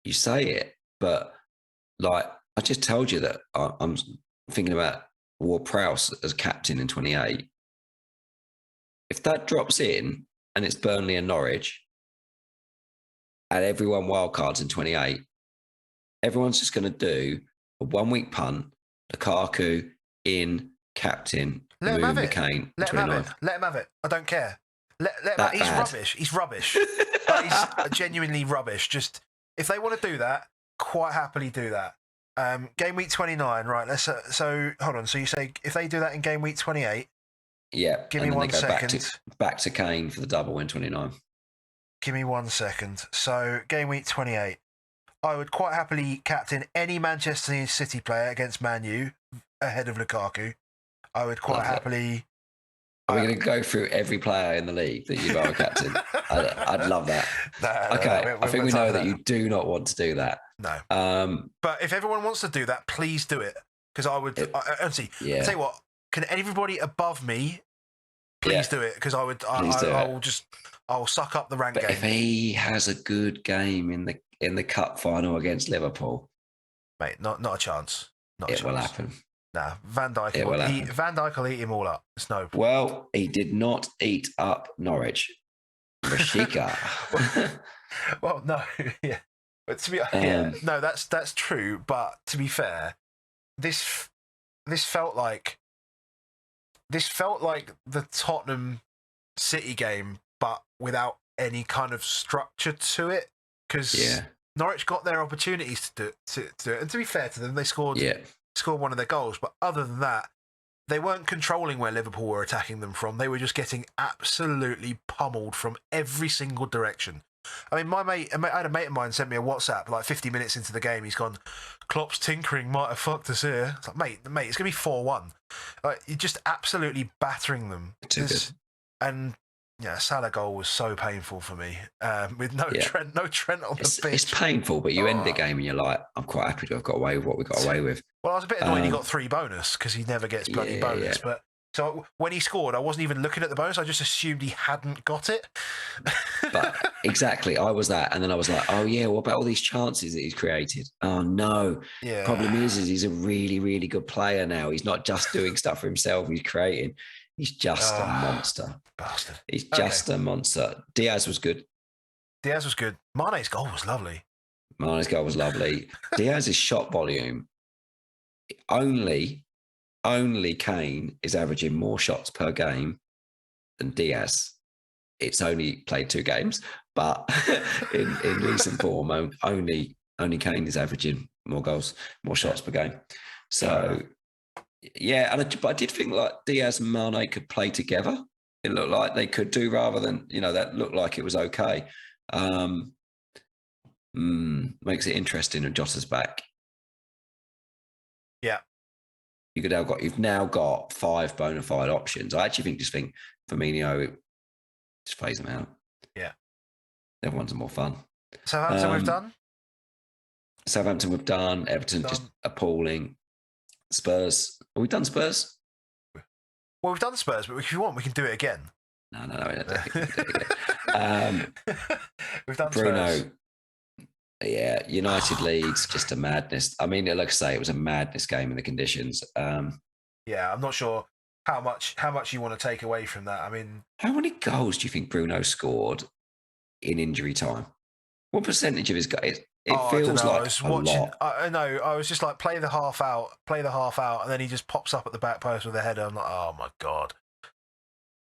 [SPEAKER 2] You say it, but like I just told you that I'm thinking about Ward-Prowse as captain in 28. If that drops in and it's Burnley and Norwich, and everyone wildcards in 28, everyone's just going to do a 1 week punt, Lukaku in captain,
[SPEAKER 1] let him have it.
[SPEAKER 2] Kane.
[SPEAKER 1] Let him have it. I don't care. He's rubbish. He's rubbish. He's genuinely rubbish. Just if they want to do that, quite happily do that. Game week 29, right? Let's. So hold on. So you say if they do that in game week 28?
[SPEAKER 2] Yeah.
[SPEAKER 1] Give me 1 second.
[SPEAKER 2] Back to Kane for the double in 29.
[SPEAKER 1] Give me 1 second. So game week 28. I would quite happily captain any Manchester City player against Man U ahead of Lukaku. I would quite happily.
[SPEAKER 2] Are we going to go through every player in the league that you've ever captained? I'd love that. Okay, I think we know that you do not want to do that.
[SPEAKER 1] No. But if everyone wants to do that, please do it. Because I would. Honestly, I'll tell you what. Can everybody above me please do it? Because I would. I'll suck up the rank game.
[SPEAKER 2] If he has a good game in the cup final against Liverpool,
[SPEAKER 1] mate, not a chance.
[SPEAKER 2] It will happen.
[SPEAKER 1] Nah, Van Dijk will eat him all up. It's no problem.
[SPEAKER 2] Well, he did not eat up Norwich. Rashika.
[SPEAKER 1] Well, no, yeah. But to be no, that's true. But to be fair, this felt like the Tottenham City game, but without any kind of structure to it. Because Norwich got their opportunities to do it, and to be fair to them, they scored one of their goals. But other than that, they weren't controlling where Liverpool were attacking them from. They were just getting absolutely pummeled from every single direction. I mean, I had a mate of mine sent me a WhatsApp like 50 minutes into the game. He's gone, Klopp's tinkering might have fucked us here. It's like, mate, it's going to be 4-1. Like, you're just absolutely battering them. And yeah, Salah goal was so painful for me. With no Trent on the pitch.
[SPEAKER 2] It's painful, but you end the game and you're like, I'm quite happy to have got away with what we got away with.
[SPEAKER 1] Well, I was a bit annoyed he got 3 bonus because he never gets bloody bonus. But so when he scored, I wasn't even looking at the bonus. I just assumed he hadn't got it.
[SPEAKER 2] But exactly, I was that. And then I was like, oh yeah, what about all these chances that he's created? Oh no.
[SPEAKER 1] Yeah.
[SPEAKER 2] Problem is he's a really, really good player now. He's not just doing stuff for himself, he's creating. He's just a monster.
[SPEAKER 1] Bastard.
[SPEAKER 2] He's just a monster. Diaz was good.
[SPEAKER 1] Mane's goal was lovely.
[SPEAKER 2] Diaz's shot volume, only Kane is averaging more shots per game than Diaz. It's only played 2 games, but in recent form, only Kane is averaging more goals, more shots per game. So, but I did think like Diaz and Mane could play together. It looked like they could do rather than, that looked like it was okay. Makes it interesting when Jota's back.
[SPEAKER 1] Yeah.
[SPEAKER 2] You've now got 5 bona fide options. I actually think Firmino, just phase them out.
[SPEAKER 1] Yeah.
[SPEAKER 2] The other ones are more fun.
[SPEAKER 1] Southampton
[SPEAKER 2] we've done. Everton just appalling. Spurs. Have we done Spurs?
[SPEAKER 1] Well, we've done Spurs, but if you want, we can do it again.
[SPEAKER 2] No. I don't think we can do it again.
[SPEAKER 1] We've done
[SPEAKER 2] Bruno.
[SPEAKER 1] Spurs.
[SPEAKER 2] Yeah, United Leeds, just a madness. I mean, like I say, it was a madness game in the conditions.
[SPEAKER 1] Yeah, I'm not sure how much you want to take away from that. I mean,
[SPEAKER 2] how many goals do you think Bruno scored in injury time? What percentage of his goals? It feels like I was watching. A lot.
[SPEAKER 1] I know. I was just like, play the half out, and then he just pops up at the back post with a header. I'm like, oh my god.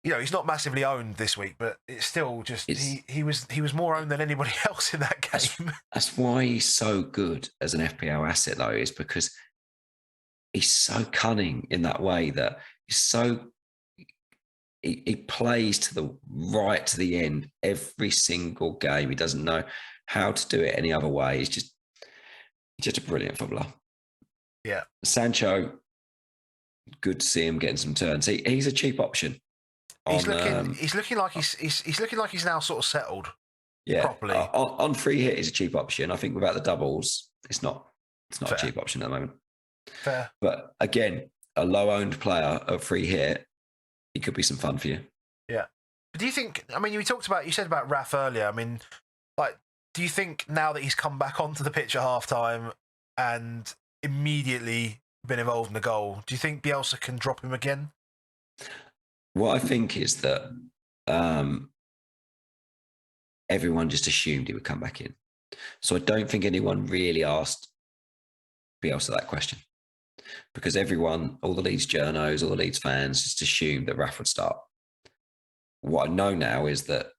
[SPEAKER 1] He's not massively owned this week, but it's still just he was more owned than anybody else in that game.
[SPEAKER 2] That's why he's so good as an FPL asset, though, is because he's so cunning in that way that he plays to the end every single game. He doesn't know how to do it any other way. He's just a brilliant footballer.
[SPEAKER 1] Yeah,
[SPEAKER 2] Sancho, good to see him getting some turns. He's a cheap option.
[SPEAKER 1] He's looking like he's now sort of settled.
[SPEAKER 2] Yeah,
[SPEAKER 1] properly.
[SPEAKER 2] On free hit is a cheap option. I think without the doubles, it's not
[SPEAKER 1] Fair.
[SPEAKER 2] a cheap option at the moment.
[SPEAKER 1] Fair.
[SPEAKER 2] But again, a low owned player at free hit, it could be some fun for you.
[SPEAKER 1] Yeah. But do you think? I mean, you said about Raph earlier. I mean, like, do you think now that he's come back onto the pitch at halftime and immediately been involved in the goal, do you think Bielsa can drop him again?
[SPEAKER 2] What I think is that everyone just assumed he would come back in. So I don't think anyone really asked Bielsa that question, because all the Leeds journos, all the Leeds fans just assumed that Raph would start. What I know now is that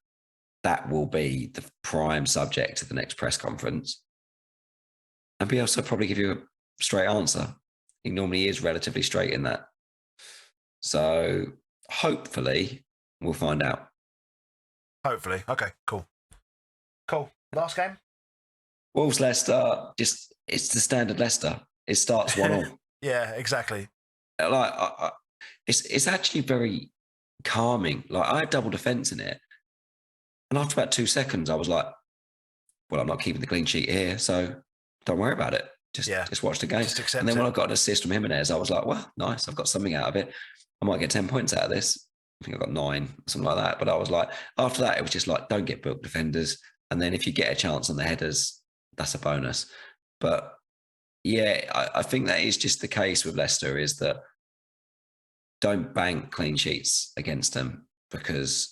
[SPEAKER 2] will be the prime subject of the next press conference. And Bielsa will probably give you straight answer. He normally is relatively straight in that. So hopefully we'll find out.
[SPEAKER 1] Hopefully. Okay, cool. Last game?
[SPEAKER 2] Wolves Leicester, it's the standard Leicester. It starts 1-1.
[SPEAKER 1] Yeah, exactly.
[SPEAKER 2] Like it's actually very calming. Like I had double defence in it. And after about 2 seconds, I was like, well, I'm not keeping the clean sheet here, so don't worry about it. Just watch the game.
[SPEAKER 1] Just accept
[SPEAKER 2] and then
[SPEAKER 1] it.
[SPEAKER 2] when I got an assist from Jimenez, I was like, well, nice. I've got something out of it. I might get 10 points out of this. I think I got 9, something like that. But I was like, after that, it was just like, don't get booked defenders. And then if you get a chance on the headers, that's a bonus. But yeah, I think that is just the case with Leicester, is that don't bank clean sheets against them, because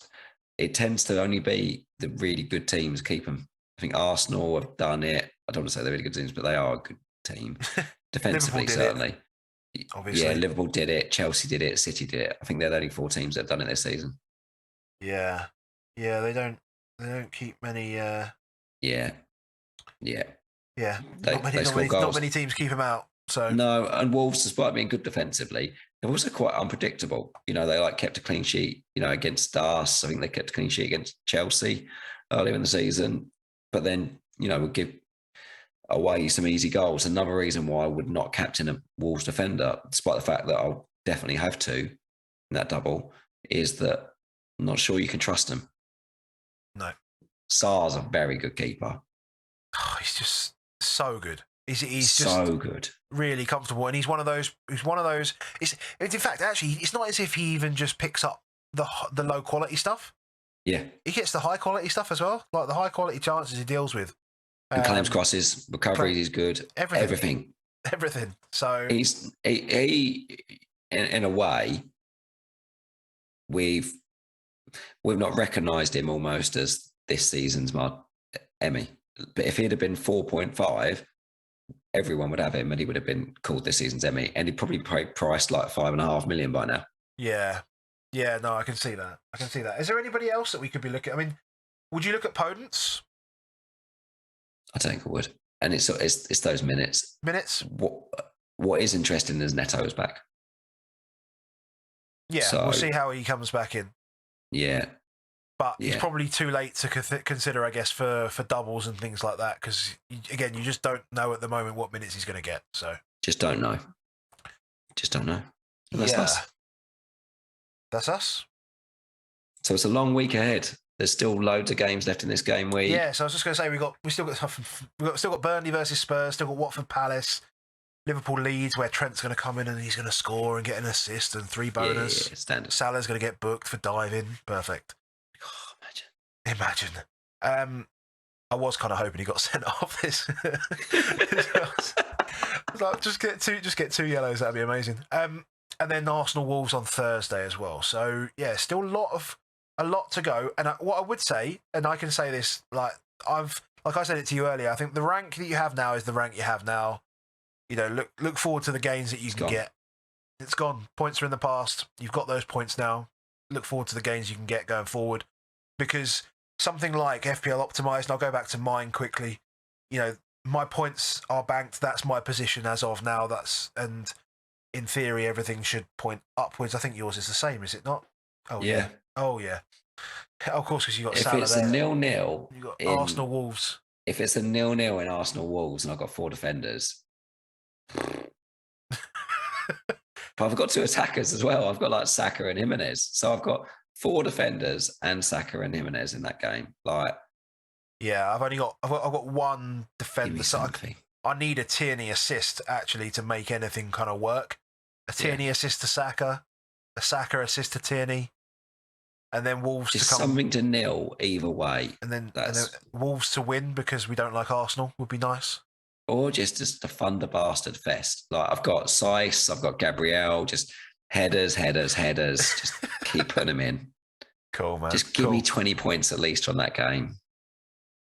[SPEAKER 2] it tends to only be the really good teams keep them. I think Arsenal have done it. I don't want to say they're really good teams, but they are a good team. Defensively, certainly.
[SPEAKER 1] Obviously.
[SPEAKER 2] Yeah, Liverpool did it. Chelsea did it. City did it. I think they're the only 4 teams that have done it this season.
[SPEAKER 1] Yeah. Yeah, they don't keep many...
[SPEAKER 2] Yeah.
[SPEAKER 1] Yeah. Not many teams keep him out. So
[SPEAKER 2] no, and Wolves, despite being good defensively, they're also quite unpredictable. You know, they kept a clean sheet, against us. I think they kept a clean sheet against Chelsea earlier in the season, but then, would give away some easy goals. Another reason why I would not captain a Wolves defender, despite the fact that I'll definitely have to in that double, is that I'm not sure you can trust him.
[SPEAKER 1] No.
[SPEAKER 2] Sarr's a very good keeper.
[SPEAKER 1] Oh, he's just so good. He's
[SPEAKER 2] so
[SPEAKER 1] just
[SPEAKER 2] good,
[SPEAKER 1] really comfortable, and he's one of those. It's in fact, actually, it's not as if he even just picks up the low quality stuff.
[SPEAKER 2] Yeah,
[SPEAKER 1] he gets the high quality stuff as well, like the high quality chances he deals with.
[SPEAKER 2] And claims crosses, recoveries is good. Everything.
[SPEAKER 1] So
[SPEAKER 2] he's he in a way, we've not recognised him almost as this season's Emmy. But if he'd have been 4.5, everyone would have him, and he would have been called this season's Emmy, and he'd probably priced like 5.5 million by now.
[SPEAKER 1] Yeah. No, I can see that. Is there anybody else that we could be looking at? I mean, would you look at Podence?
[SPEAKER 2] I don't think I would. And it's those minutes. What is interesting is Neto's back.
[SPEAKER 1] Yeah, so, we'll see how he comes back in.
[SPEAKER 2] Yeah.
[SPEAKER 1] But he's probably too late to consider, I guess, for doubles and things like that, because, again, you just don't know at the moment what minutes he's going to get. So
[SPEAKER 2] just don't know. And that's us.
[SPEAKER 1] That's us.
[SPEAKER 2] So it's a long week ahead. There's still loads of games left in this game week.
[SPEAKER 1] Yeah, so I was just going to say we still got Burnley versus Spurs, still got Watford Palace, Liverpool Leeds, where Trent's going to come in and he's going to score and get an assist and 3 bonus.
[SPEAKER 2] Yeah, standard.
[SPEAKER 1] Salah's going to get booked for diving. Perfect.
[SPEAKER 2] Oh,
[SPEAKER 1] imagine. I was kind of hoping he got sent off this. Like, just get 2 yellows. That'd be amazing. And then Arsenal Wolves on Thursday as well. So yeah, still a lot to go. And what I would say, and I can say this, like I said it to you earlier, I think the rank that you have now is the rank you have now. Look forward to the gains that you can get. It's gone. Points are in the past. You've got those points now. Look forward to the gains you can get going forward, because something like FPL Optimised, and I'll go back to mine quickly. My points are banked. That's my position as of now. And in theory, everything should point upwards. I think yours is the same, is it not? Oh yeah. Oh yeah. Of course, because you got Salah there.
[SPEAKER 2] If it's a 0-0,
[SPEAKER 1] you got Arsenal Wolves.
[SPEAKER 2] If it's a 0-0 in Arsenal Wolves, and I've got 4 defenders, but I've got 2 attackers as well. I've got like Saka and Jimenez, so I've got 4 defenders and Saka and Jimenez in that game.
[SPEAKER 1] Yeah, I've got 1 defender. So I need a Tierney assist actually to make anything kind of work. A Tierney assist to Saka, a Saka assist to Tierney, and then Wolves
[SPEAKER 2] just
[SPEAKER 1] to come.
[SPEAKER 2] Something to nil either way,
[SPEAKER 1] and then Wolves to win because we don't like Arsenal would be nice.
[SPEAKER 2] Or just to fund the bastard fest. Like I've got Saiss, I've got Gabriel, just headers. Just keep putting them in.
[SPEAKER 1] Cool, man.
[SPEAKER 2] Just give me 20 points at least on that game.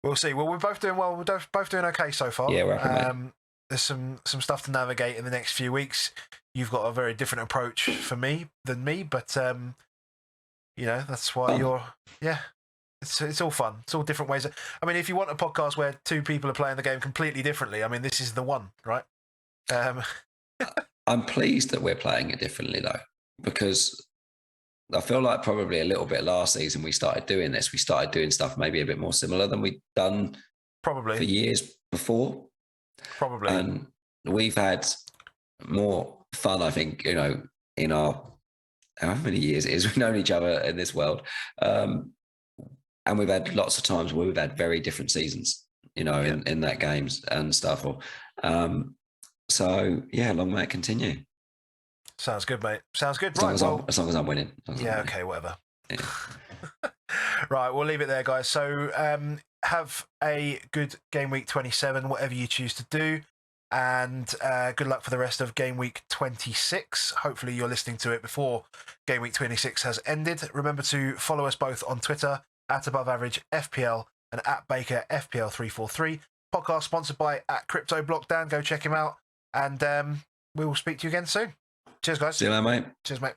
[SPEAKER 1] We'll see. Well, we're both doing well. We're both doing okay so far.
[SPEAKER 2] Yeah, we're happy,
[SPEAKER 1] there's some stuff to navigate in the next few weeks. You've got a very different approach than me, but that's why you're. Yeah, it's all fun. It's all different ways. I mean, if you want a podcast where 2 people are playing the game completely differently, I mean, this is the one, right?
[SPEAKER 2] I'm pleased that we're playing it differently though, because I feel like probably a little bit last season we started doing this. We started doing stuff maybe a bit more similar than we'd done
[SPEAKER 1] probably
[SPEAKER 2] for years before.
[SPEAKER 1] Probably.
[SPEAKER 2] And we've had more fun, I think, in our however many years it is we've known each other in this world. And we've had lots of times where we've had very different seasons, in that games and stuff. So yeah, long may it continue.
[SPEAKER 1] Sounds good, mate. Sounds good.
[SPEAKER 2] As long as I'm winning.
[SPEAKER 1] Okay, whatever.
[SPEAKER 2] Yeah.
[SPEAKER 1] Right, we'll leave it there, guys. So have a good game week 27, whatever you choose to do. And good luck for the rest of game week 26. Hopefully you're listening to it before game week 26 has ended. Remember to follow us both on Twitter @AboveAverageFPL and @BakerFPL343. Podcast sponsored by @CryptoBlock. Dan, go check him out. And we will speak to you again soon. Cheers, guys.
[SPEAKER 2] See you later, mate.
[SPEAKER 1] Cheers, mate.